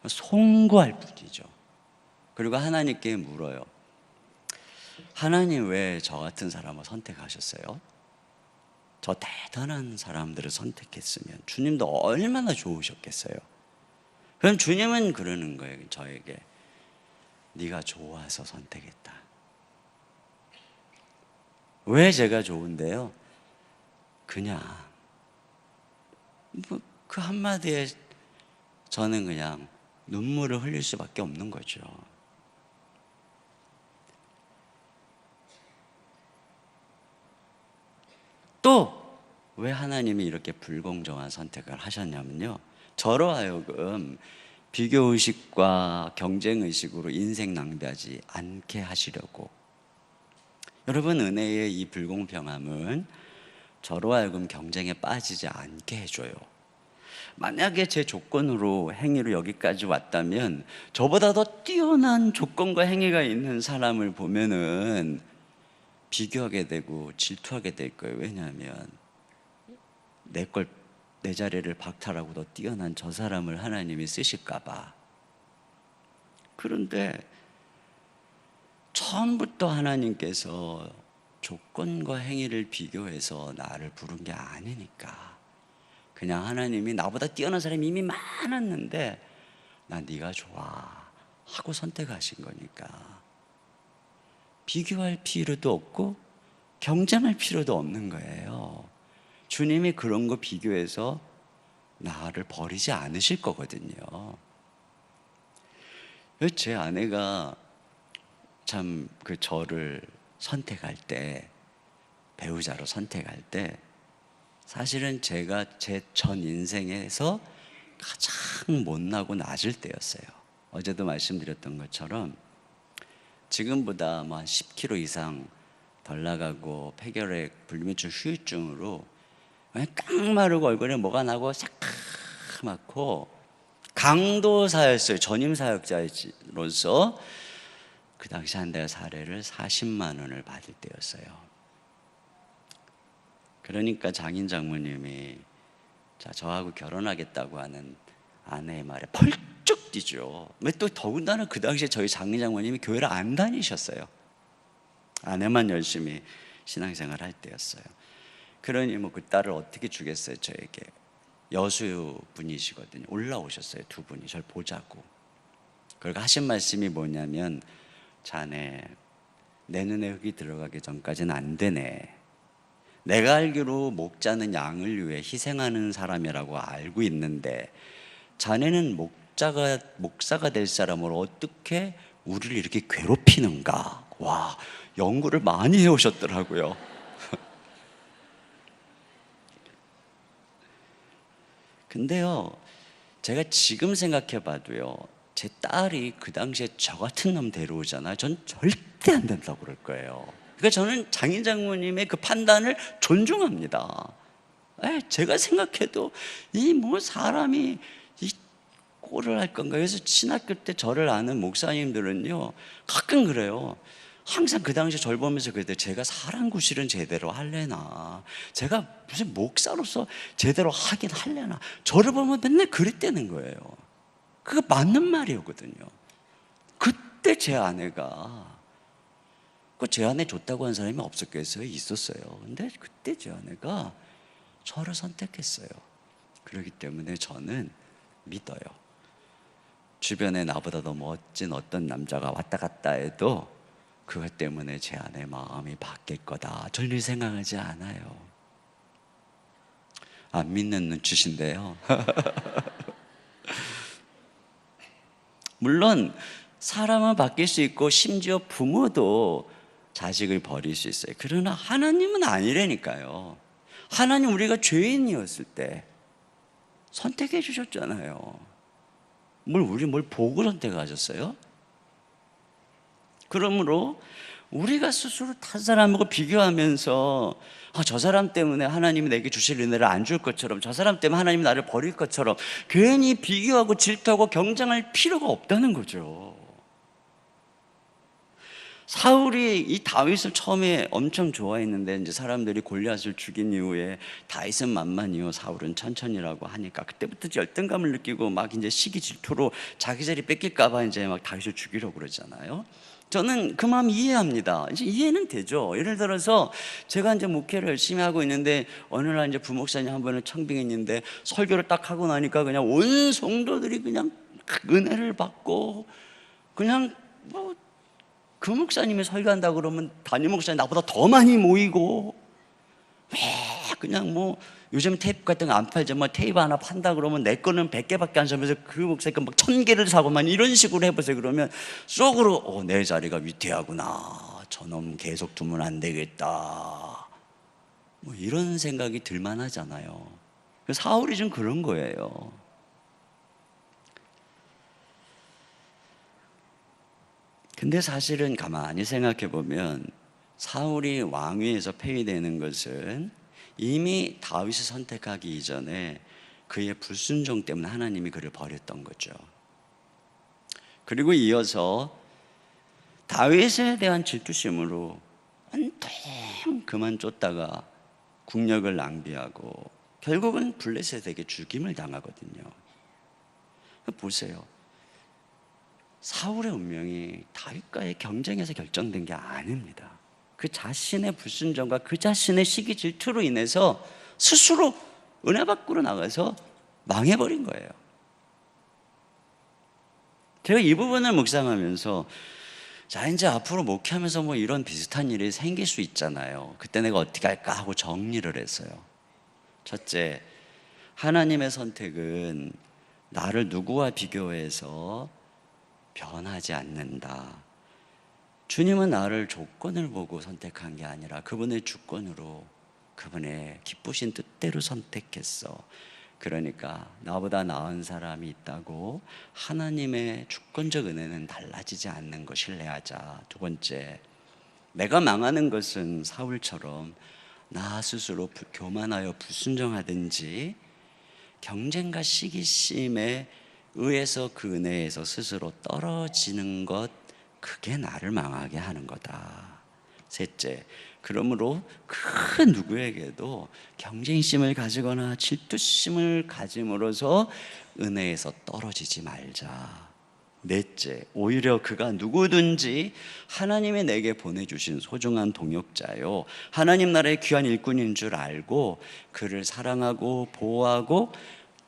송구할 뿐이죠. 그리고 하나님께 물어요. 하나님 왜 저 같은 사람을 선택하셨어요? 저 대단한 사람들을 선택했으면 주님도 얼마나 좋으셨겠어요. 그럼 주님은 그러는 거예요. 저에게 네가 좋아서 선택했다. 왜 제가 좋은데요? 그냥 그 한마디에 저는 그냥 눈물을 흘릴 수밖에 없는 거죠. 또 왜 하나님이 이렇게 불공정한 선택을 하셨냐면요, 저로 하여금 비교의식과 경쟁의식으로 인생 낭비하지 않게 하시려고. 여러분, 은혜의 이 불공평함은 저로 하여금 경쟁에 빠지지 않게 해줘요. 만약에 제 조건으로 행위로 여기까지 왔다면 저보다 더 뛰어난 조건과 행위가 있는 사람을 보면은 비교하게 되고 질투하게 될 거예요. 왜냐하면 내 걸 내 자리를 박탈하고 더 뛰어난 저 사람을 하나님이 쓰실까 봐. 그런데 처음부터 하나님께서 조건과 행위를 비교해서 나를 부른 게 아니니까, 그냥 하나님이 나보다 뛰어난 사람이 이미 많았는데 나 네가 좋아 하고 선택하신 거니까 비교할 필요도 없고 경쟁할 필요도 없는 거예요. 주님이 그런 거 비교해서 나를 버리지 않으실 거거든요. 제 아내가 참 저를 선택할 때, 배우자로 선택할 때 사실은 제가 제 전 인생에서 가장 못나고 낮을 때였어요. 어제도 말씀드렸던 것처럼 지금보다 뭐 한 10kg 이상 덜 나가고 폐결핵, 불면증, 후유증으로 깡마르고 얼굴에 뭐가 나고 새까맣고 강도사였어요. 전임 사역자로서 그 당시 한 달 사례를 40만 원을 받을 때였어요. 그러니까 장인 장모님이 저하고 결혼하겠다고 하는 아내의 말에 펄쩍 뛰죠. 또 더군다나 그 당시에 저희 장인 장모님이 교회를 안 다니셨어요. 아내만 열심히 신앙생활 할 때였어요. 그러니 그 딸을 어떻게 주겠어요. 저에게 여수 분이시거든요. 올라오셨어요. 두 분이 저를 보자고. 그리고 하신 말씀이 뭐냐면, 자네 내 눈에 흙이 들어가기 전까지는 안 되네. 내가 알기로 목자는 양을 위해 희생하는 사람이라고 알고 있는데 자네는 목사가 될 사람을 어떻게 우리를 이렇게 괴롭히는가. 와, 연구를 많이 해오셨더라고요. 근데요, 제가 지금 생각해 봐도요, 제 딸이 그 당시에 저 같은 놈 데려오잖아요. 전 절대 안 된다고 그럴 거예요. 그러니까 저는 장인 장모님의 그 판단을 존중합니다. 제가 생각해도 사람이 이 꼴을 할 건가. 그래서 신학교 때 저를 아는 목사님들은요, 가끔 그래요. 항상 그 당시 저를 보면서 그랬대요. 제가 사람 구실은 제대로 할래나, 제가 무슨 목사로서 제대로 하긴 할래나. 저를 보면 맨날 그랬다는 거예요. 그거 맞는 말이었거든요. 그때 제 아내가, 제 아내 좋다고 한 사람이 없었겠어요? 있었어요. 근데 그때 제 아내가 저를 선택했어요. 그렇기 때문에 저는 믿어요. 주변에 나보다 더 멋진 어떤 남자가 왔다 갔다 해도 그것 때문에 제 아내 마음이 바뀔 거다, 전혀 생각하지 않아요. 안 믿는 눈치신데요. 물론 사람은 바뀔 수 있고 심지어 부모도 자식을 버릴 수 있어요. 그러나 하나님은 아니라니까요. 하나님 우리가 죄인이었을 때 선택해 주셨잖아요. 뭘 보고 선택하셨어요? 그러므로 우리가 스스로 다른 사람하고 비교하면서 저 사람 때문에 하나님이 내게 주실 은혜를 안 줄 것처럼, 저 사람 때문에 하나님이 나를 버릴 것처럼 괜히 비교하고 질투하고 경쟁할 필요가 없다는 거죠. 사울이 이 다윗을 처음에 엄청 좋아했는데 이제 사람들이 골리앗을 죽인 이후에 다윗은 만만이요 사울은 천천히라고 하니까 그때부터 열등감을 느끼고 막 이제 시기 질투로 자기 자리 뺏길까 봐 이제 막 다윗을 죽이려고 그러잖아요. 저는 그 마음 이해합니다. 이제 이해는 되죠. 예를 들어서 제가 이제 목회를 열심히 하고 있는데 어느 날 이제 부목사님 한 분을 청빙했는데 설교를 딱 하고 나니까 그냥 온 성도들이 그냥 은혜를 받고 그냥 그 목사님이 설교한다 그러면 담임 목사님 나보다 더 많이 모이고, 왜 그냥 요즘 테이프 같은 거 안 팔죠. 테이프 하나 판다 그러면 내 거는 100개밖에 안 사면서 그 목사님 막 1000개를 사고만 이런 식으로 해보세요. 그러면 속으로 내 자리가 위태하구나, 저놈 계속 두면 안 되겠다, 이런 생각이 들만하잖아요. 사울이 좀 그런 거예요. 근데 사실은 가만히 생각해 보면 사울이 왕위에서 폐위되는 것은 이미 다윗을 선택하기 이전에 그의 불순종 때문에 하나님이 그를 버렸던 거죠. 그리고 이어서 다윗에 대한 질투심으로 한동 그만 쫓다가 국력을 낭비하고 결국은 블레셋에게 죽임을 당하거든요. 보세요. 사울의 운명이 다윗과의 경쟁에서 결정된 게 아닙니다. 그 자신의 불순종과 그 자신의 시기 질투로 인해서 스스로 은혜 밖으로 나가서 망해버린 거예요. 제가 이 부분을 묵상하면서 자, 이제 앞으로 목회하면서 뭐 이런 비슷한 일이 생길 수 있잖아요. 그때 내가 어떻게 할까 하고 정리를 했어요. 첫째, 하나님의 선택은 나를 누구와 비교해서 변하지 않는다. 주님은 나를 조건을 보고 선택한 게 아니라 그분의 주권으로, 그분의 기쁘신 뜻대로 선택했어. 그러니까 나보다 나은 사람이 있다고 하나님의 주권적 은혜는 달라지지 않는 거 신뢰하자. 두 번째, 내가 망하는 것은 사울처럼 나 스스로 교만하여 불순종하든지 경쟁과 시기심에 의해서 그 은혜에서 스스로 떨어지는 것, 그게 나를 망하게 하는 거다. 셋째, 그러므로 그 누구에게도 경쟁심을 가지거나 질투심을 가짐으로써 은혜에서 떨어지지 말자. 넷째, 오히려 그가 누구든지 하나님이 내게 보내주신 소중한 동역자요, 하나님 나라의 귀한 일꾼인 줄 알고 그를 사랑하고 보호하고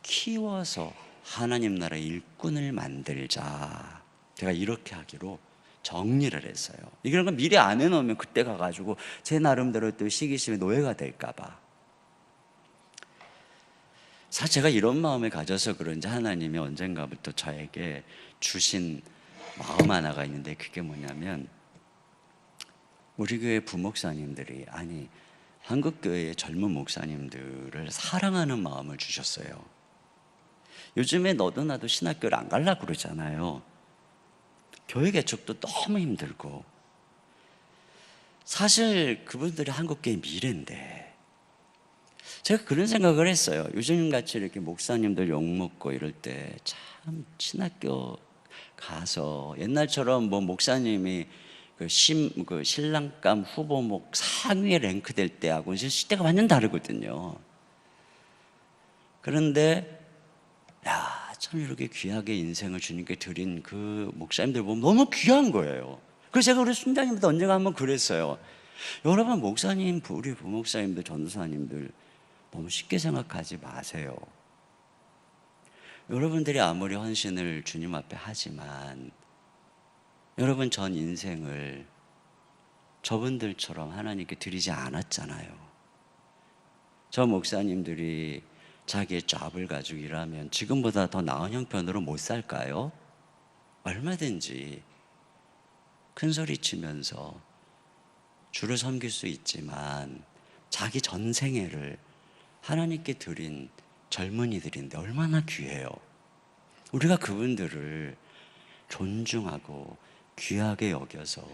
키워서 하나님 나라의 일꾼을 만들자. 제가 이렇게 하기로 정리를 했어요. 이런 거 미리 안 해놓으면 그때 가가지고 제 나름대로 또 시기심의 노예가 될까봐. 사실 제가 이런 마음을 가져서 그런지 하나님이 언젠가부터 저에게 주신 마음 하나가 있는데, 그게 뭐냐면 우리 교회 부목사님들이, 아니 한국교회의 젊은 목사님들을 사랑하는 마음을 주셨어요. 요즘에 너도 나도 신학교를 안 가려고 그러잖아요. 교회 개척도 너무 힘들고. 사실 그분들이 한국교회의 미래인데, 제가 그런 생각을 했어요. 요즘같이 이렇게 목사님들 욕먹고 이럴 때 참 신학교 가서 옛날처럼 뭐 목사님이 그 신랑감 후보목 상위에 랭크될 때하고 이제 시대가 완전 다르거든요. 그런데 야, 참 이렇게 귀하게 인생을 주님께 드린 그 목사님들 보면 너무 귀한 거예요. 그래서 제가 우리 순장님도 언젠가 한번 그랬어요. 여러분, 목사님, 우리 부목사님들, 전도사님들 너무 쉽게 생각하지 마세요. 여러분들이 아무리 헌신을 주님 앞에 하지만 여러분 전 인생을 저분들처럼 하나님께 드리지 않았잖아요. 저 목사님들이 자기의 잡을 가지고 일하면 지금보다 더 나은 형편으로 못 살까요? 얼마든지 큰 소리 치면서 주를 섬길 수 있지만 자기 전생애를 하나님께 드린 젊은이들인데 얼마나 귀해요. 우리가 그분들을 존중하고 귀하게 여겨서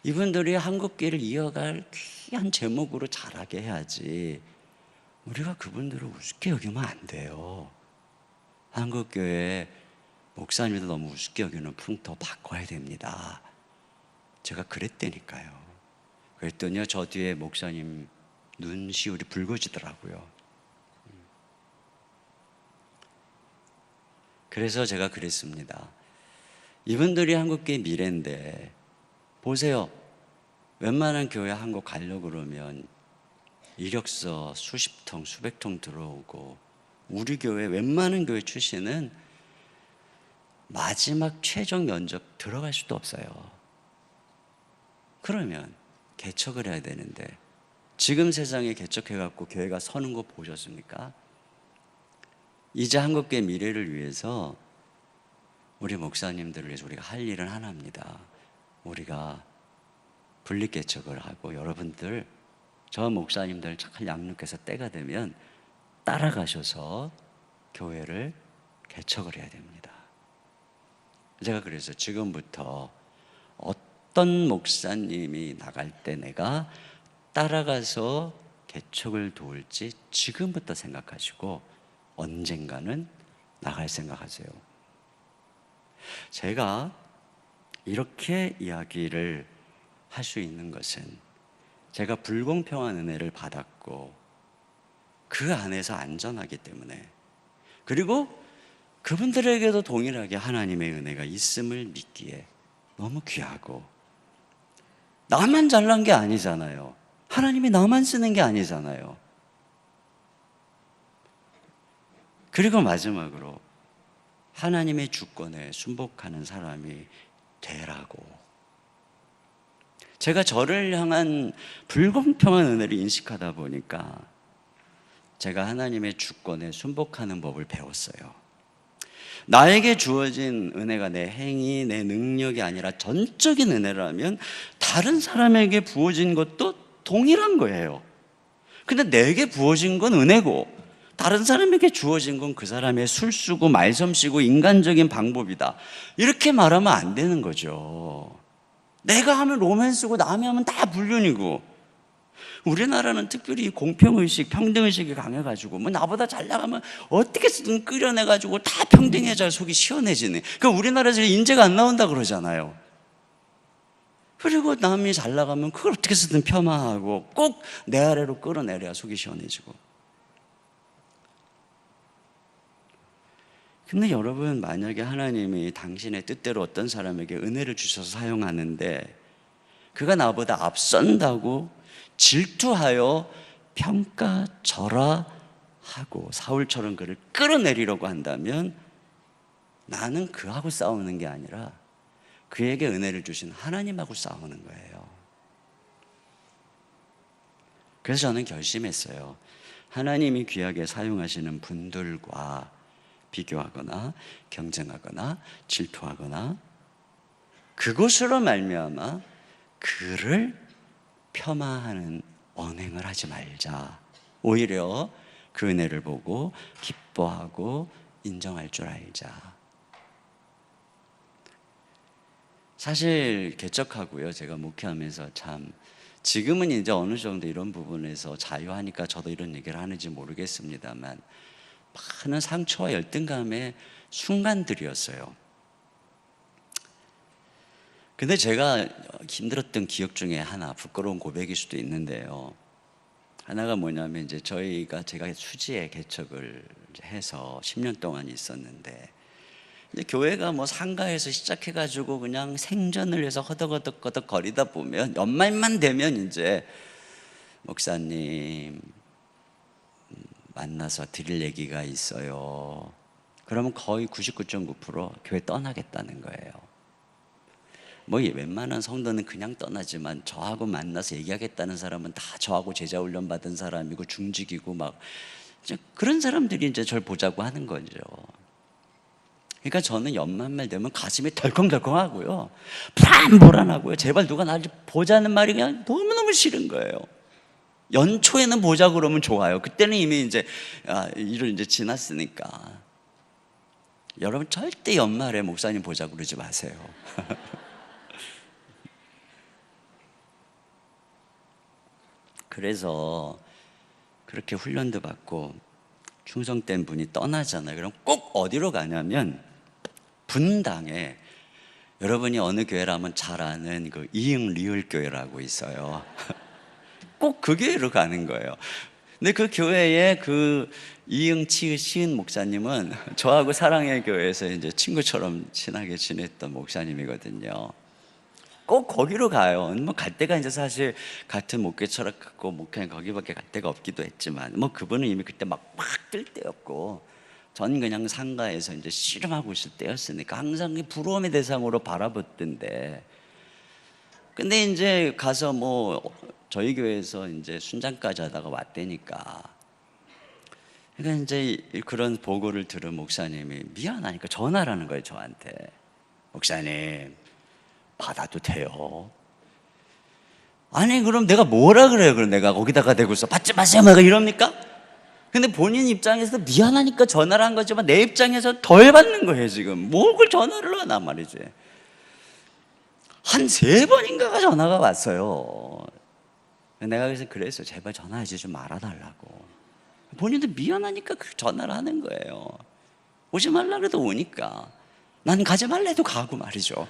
이분들이 한국교회를 이어갈 귀한 제목으로 자라게 해야지, 우리가 그분들을 우습게 여기면 안 돼요. 한국교회 목사님도 너무 우습게 여기는 풍토 바꿔야 됩니다. 제가 그랬다니까요. 그랬더니 저 뒤에 목사님 눈시울이 붉어지더라고요. 그래서 제가 그랬습니다. 이분들이 한국교회 미래인데, 보세요. 웬만한 교회 한국 가려고 그러면 이력서 수십 통, 수백 통 들어오고, 우리 교회 웬만한 교회 출신은 마지막 최종 면접 들어갈 수도 없어요. 그러면 개척을 해야 되는데, 지금 세상에 개척해갖고 교회가 서는 거 보셨습니까? 이제 한국교회 미래를 위해서 우리 목사님들을 위해서 우리가 할 일은 하나입니다. 우리가 분립개척을 하고 여러분들, 저 목사님들 잘 양육해서 때가 되면 따라가셔서 교회를 개척을 해야 됩니다. 제가 그래서 지금부터 어떤 목사님이 나갈 때 내가 따라가서 개척을 도울지 지금부터 생각하시고 언젠가는 나갈 생각하세요. 제가 이렇게 이야기를 할 수 있는 것은 제가 불공평한 은혜를 받았고 그 안에서 안전하기 때문에, 그리고 그분들에게도 동일하게 하나님의 은혜가 있음을 믿기에 너무 귀하고, 나만 잘난 게 아니잖아요. 하나님이 나만 쓰는 게 아니잖아요. 그리고 마지막으로 하나님의 주권에 순복하는 사람이 되라고. 제가 저를 향한 불공평한 은혜를 인식하다 보니까 제가 하나님의 주권에 순복하는 법을 배웠어요. 나에게 주어진 은혜가 내 행위, 내 능력이 아니라 전적인 은혜라면 다른 사람에게 부어진 것도 동일한 거예요. 근데 내게 부어진 건 은혜고 다른 사람에게 주어진 건 그 사람의 술수고 말솜씨고 인간적인 방법이다, 이렇게 말하면 안 되는 거죠. 내가 하면 로맨스고 남이 하면 다 불륜이고, 우리나라는 특별히 공평의식, 평등의식이 강해가지고 뭐 나보다 잘 나가면 어떻게든 끌어내가지고 다 평등해져야 속이 시원해지네. 그러니까 우리나라에서 인재가 안 나온다 그러잖아요. 그리고 남이 잘 나가면 그걸 어떻게 쓰든 폄하하고 꼭 내 아래로 끌어내려야 속이 시원해지고. 근데 여러분, 만약에 하나님이 당신의 뜻대로 어떤 사람에게 은혜를 주셔서 사용하는데 그가 나보다 앞선다고 질투하여 평가절하하고 사울처럼 그를 끌어내리려고 한다면 나는 그하고 싸우는 게 아니라 그에게 은혜를 주신 하나님하고 싸우는 거예요. 그래서 저는 결심했어요. 하나님이 귀하게 사용하시는 분들과 비교하거나 경쟁하거나 질투하거나 그것으로 말미암아 그를 폄하하는 언행을 하지 말자. 오히려 그 은혜를 보고 기뻐하고 인정할 줄 알자. 사실 개척하고요, 제가 목회하면서 참 지금은 이제 어느 정도 이런 부분에서 자유하니까 저도 이런 얘기를 하는지 모르겠습니다만 많은 상처와 열등감의 순간들이었어요. 근데 제가 힘들었던 기억 중에 하나, 부끄러운 고백일 수도 있는데요, 하나가 뭐냐면 이제 제가 수지에 개척을 해서 10년 동안 있었는데, 이제 교회가 뭐 상가에서 시작해가지고 그냥 생전을 해서 허덕허덕 거리다 보면 연말만 되면 이제 목사님 만나서 드릴 얘기가 있어요. 그러면 거의 99.9% 교회 떠나겠다는 거예요. 뭐 웬만한 성도는 그냥 떠나지만 저하고 만나서 얘기하겠다는 사람은 다 저하고 제자 훈련 받은 사람이고 중직이고 막 그런 사람들이 이제 저를 보자고 하는 거죠. 그러니까 저는 연말말 되면 가슴이 덜컹덜컹하고요, 불안불안하고요. 제발 누가 나를 보자는 말이 그냥 너무너무 싫은 거예요. 연초에는 보자 그러면 좋아요. 그때는 이미 이제 일을 이제 지났으니까. 여러분 절대 연말에 목사님 보자 그러지 마세요. 그래서 그렇게 훈련도 받고 충성된 분이 떠나잖아요. 그럼 꼭 어디로 가냐면 분당에, 여러분이 어느 교회라면 잘 아는 그 이응 리을 교회라고 있어요. 꼭 그 교회로 가는 거예요. 근데 그 교회에 그 이응 시은 목사님은 저하고 사랑의 교회에서 이제 친구처럼 친하게 지냈던 목사님이거든요. 꼭 거기로 가요. 뭐 갈 데가 이제 사실 같은 목회 철학 갖고 목회 거기밖에 갈 데가 없기도 했지만, 뭐 그분은 이미 그때 막 뜰 때였고 전 그냥 상가에서 이제 씨름하고 있을 때였으니까 항상 부러움의 대상으로 바라봤던데, 근데 이제 가서 뭐 저희 교회에서 이제 순장까지 하다가 왔다니까, 그러니까 이제 그런 보고를 들은 목사님이 미안하니까 전화를 하는 거예요, 저한테. 목사님 받아도 돼요? 아니 그럼 내가 뭐라 그래요? 그럼 내가 거기다가 대고서 받지 마세요 막 이럽니까? 근데 본인 입장에서 미안하니까 전화를 한 거지만 내 입장에서 덜 받는 거예요. 지금 뭘 전화를 하나 말이지. 한 3번인가가 전화가 왔어요. 내가 그래서 그랬어요. 제발 전화하지 좀 말아달라고. 본인도 미안하니까 그 전화를 하는 거예요. 오지 말라 그래도 오니까. 난 가지 말래도 가고 말이죠.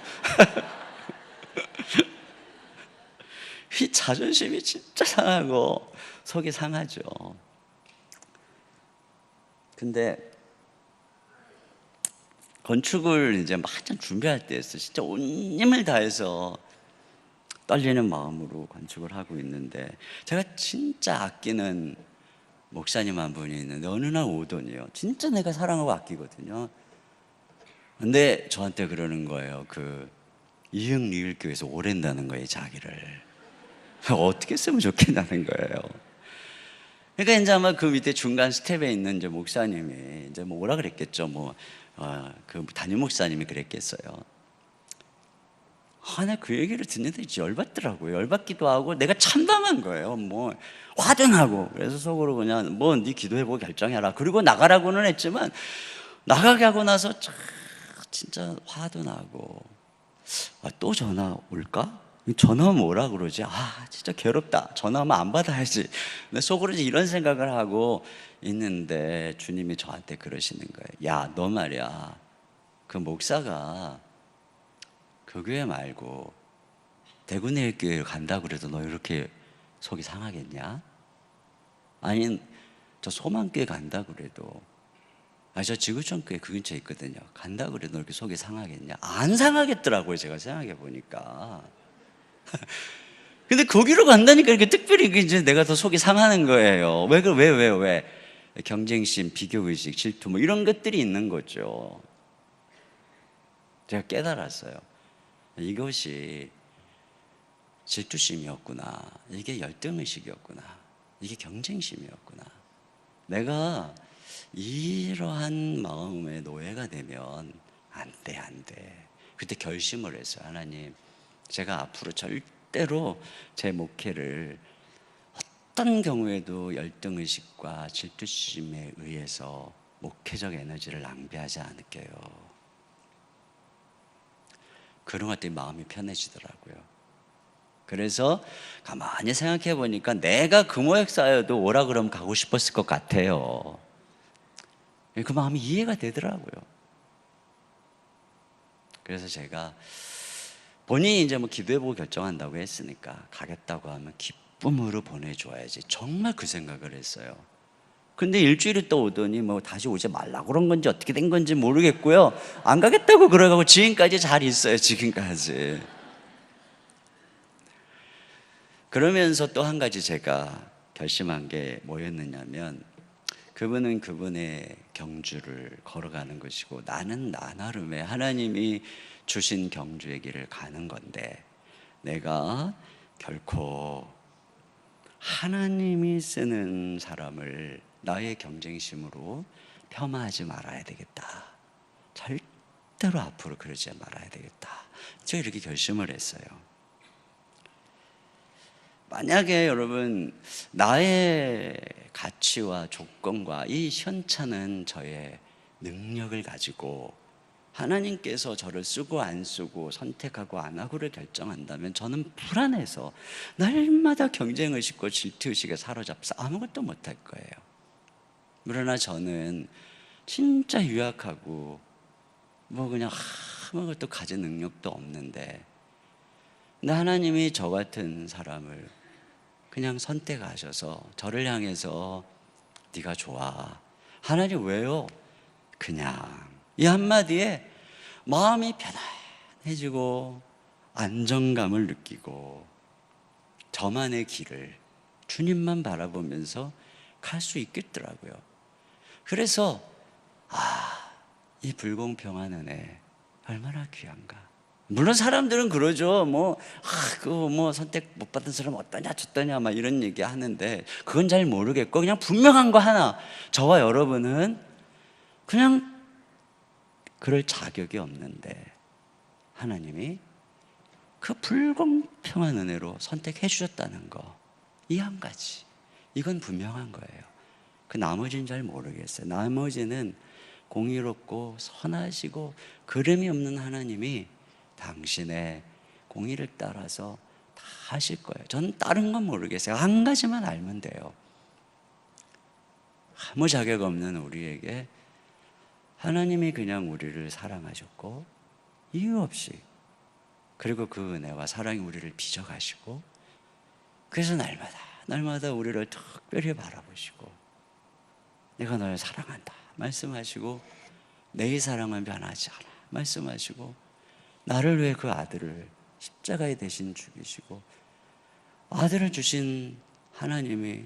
이 자존심이 진짜 상하고 속이 상하죠. 근데 건축을 이제 막 한참 준비할 때였어. 진짜 온 힘을 다해서 떨리는 마음으로 건축을 하고 있는데, 제가 진짜 아끼는 목사님 한 분이 있는데 어느 날 오더니요, 진짜 내가 사랑하고 아끼거든요. 근데 저한테 그러는 거예요. 그 이응 리을 교회에서 오랜다는 거예요, 자기를. 어떻게 쓰면 좋겠냐는 거예요. 그러니까 이제 아마 그 밑에 중간 스텝에 있는 이제 목사님이 이제 뭐 오라 그랬겠죠. 그 담임 목사님이 그랬겠어요. 나 그 얘기를 듣는데 열받더라고요. 열받기도 하고 내가 참담한 거예요. 뭐 화도 나고. 그래서 속으로 그냥 뭐 네 기도해보고 결정해라. 그리고 나가라고는 했지만 나가게 하고 나서 진짜 화도 나고, 또 전화 올까? 전화하면 뭐라 그러지? 진짜 괴롭다. 전화하면 안 받아야지. 근데 속으로 이런 생각을 하고 있는데 주님이 저한테 그러시는 거예요. 야, 너 말이야, 그 목사가 그 교회 말고 대구내일교회 간다고 그래도 너 이렇게 속이 상하겠냐? 아니, 저 소망교회 간다고 그래도, 저 지구촌교회 그 근처에 있거든요. 간다고 그래도 너 이렇게 속이 상하겠냐? 안 상하겠더라고요, 제가 생각해 보니까. 근데 거기로 간다니까 이렇게 특별히 이제 내가 더 속이 상하는 거예요. 왜? 경쟁심, 비교의식, 질투 뭐 이런 것들이 있는 거죠. 제가 깨달았어요. 이것이 질투심이었구나. 이게 열등의식이었구나. 이게 경쟁심이었구나. 내가 이러한 마음의 노예가 되면 안 돼. 그때 결심을 했어요. 하나님, 제가 앞으로 절대로 제 목회를 어떤 경우에도 열등의식과 질투심에 의해서 목회적 에너지를 낭비하지 않을게요. 그런 것들이 마음이 편해지더라고요. 그래서 가만히 생각해 보니까 내가 금호역사여도 오라 그러면 가고 싶었을 것 같아요. 그 마음이 이해가 되더라고요. 그래서 제가 본인이 이제 뭐 기도해보고 결정한다고 했으니까 가겠다고 하면 기쁨으로 보내줘야지, 정말 그 생각을 했어요. 근데 일주일이 또 오더니 뭐 다시 오지 말라고 그런 건지 어떻게 된 건지 모르겠고요, 안 가겠다고 그래가고 지금까지 잘 있어요. 지금까지. 그러면서 또 한 가지 제가 결심한 게 뭐였느냐면, 그분은 그분의 경주를 걸어가는 것이고 나는 나 나름의 하나님이 주신 경주의 길을 가는 건데, 내가 결코 하나님이 쓰는 사람을 나의 경쟁심으로 폄하하지 말아야 되겠다. 절대로 앞으로 그러지 말아야 되겠다. 제가 이렇게 결심을 했어요. 만약에 여러분, 나의 가치와 조건과 이 현찮은 저의 능력을 가지고 하나님께서 저를 쓰고 안 쓰고 선택하고 안 하고를 결정한다면 저는 불안해서 날마다 경쟁의식과 질투의식에 사로잡혀서 아무것도 못할 거예요. 그러나 저는 진짜 유약하고 뭐 그냥 아무것도 가진 능력도 없는데, 근데 하나님이 저 같은 사람을 그냥 선택하셔서 저를 향해서 네가 좋아. 하나님 왜요? 그냥 이 한마디에 마음이 편안해지고 안정감을 느끼고 저만의 길을 주님만 바라보면서 갈 수 있겠더라고요. 그래서 이 불공평한 은혜 얼마나 귀한가. 물론 사람들은 그러죠. 뭐 선택 못 받은 사람 어떠냐 저떠냐 막 이런 얘기 하는데, 그건 잘 모르겠고 그냥 분명한 거 하나, 저와 여러분은 그냥 그럴 자격이 없는데 하나님이 그 불공평한 은혜로 선택해 주셨다는 거, 이 한 가지, 이건 분명한 거예요. 그 나머지는 잘 모르겠어요. 나머지는 공의롭고 선하시고 그름이 없는 하나님이 당신의 공의를 따라서 다 하실 거예요. 저는 다른 건 모르겠어요. 한 가지만 알면 돼요. 아무 자격 없는 우리에게 하나님이 그냥 우리를 사랑하셨고 이유 없이, 그리고 그 은혜와 사랑이 우리를 빚어가시고, 그래서 날마다 우리를 특별히 바라보시고 내가 널 사랑한다 말씀하시고 내 사랑은 변하지 않아 말씀하시고 나를 위해 그 아들을 십자가에 대신 죽이시고 아들을 주신 하나님이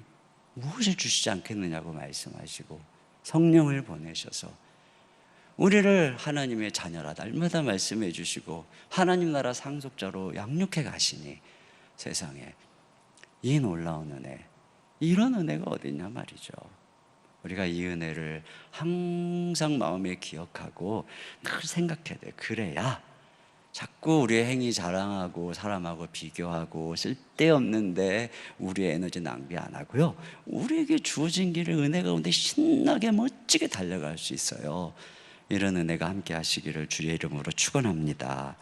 무엇을 주시지 않겠느냐고 말씀하시고 성령을 보내셔서 우리를 하나님의 자녀라 날마다 말씀해 주시고 하나님 나라 상속자로 양육해 가시니 세상에 이 놀라운 은혜, 이런 은혜가 어딨냐 말이죠. 우리가 이 은혜를 항상 마음에 기억하고 늘 생각해야 돼. 그래야 자꾸 우리의 행위 자랑하고 사람하고 비교하고 쓸데없는데 우리의 에너지 낭비 안 하고요, 우리에게 주어진 길을 은혜 가운데 신나게 멋지게 달려갈 수 있어요. 이런 은혜가 함께 하시기를 주의 이름으로 축원합니다.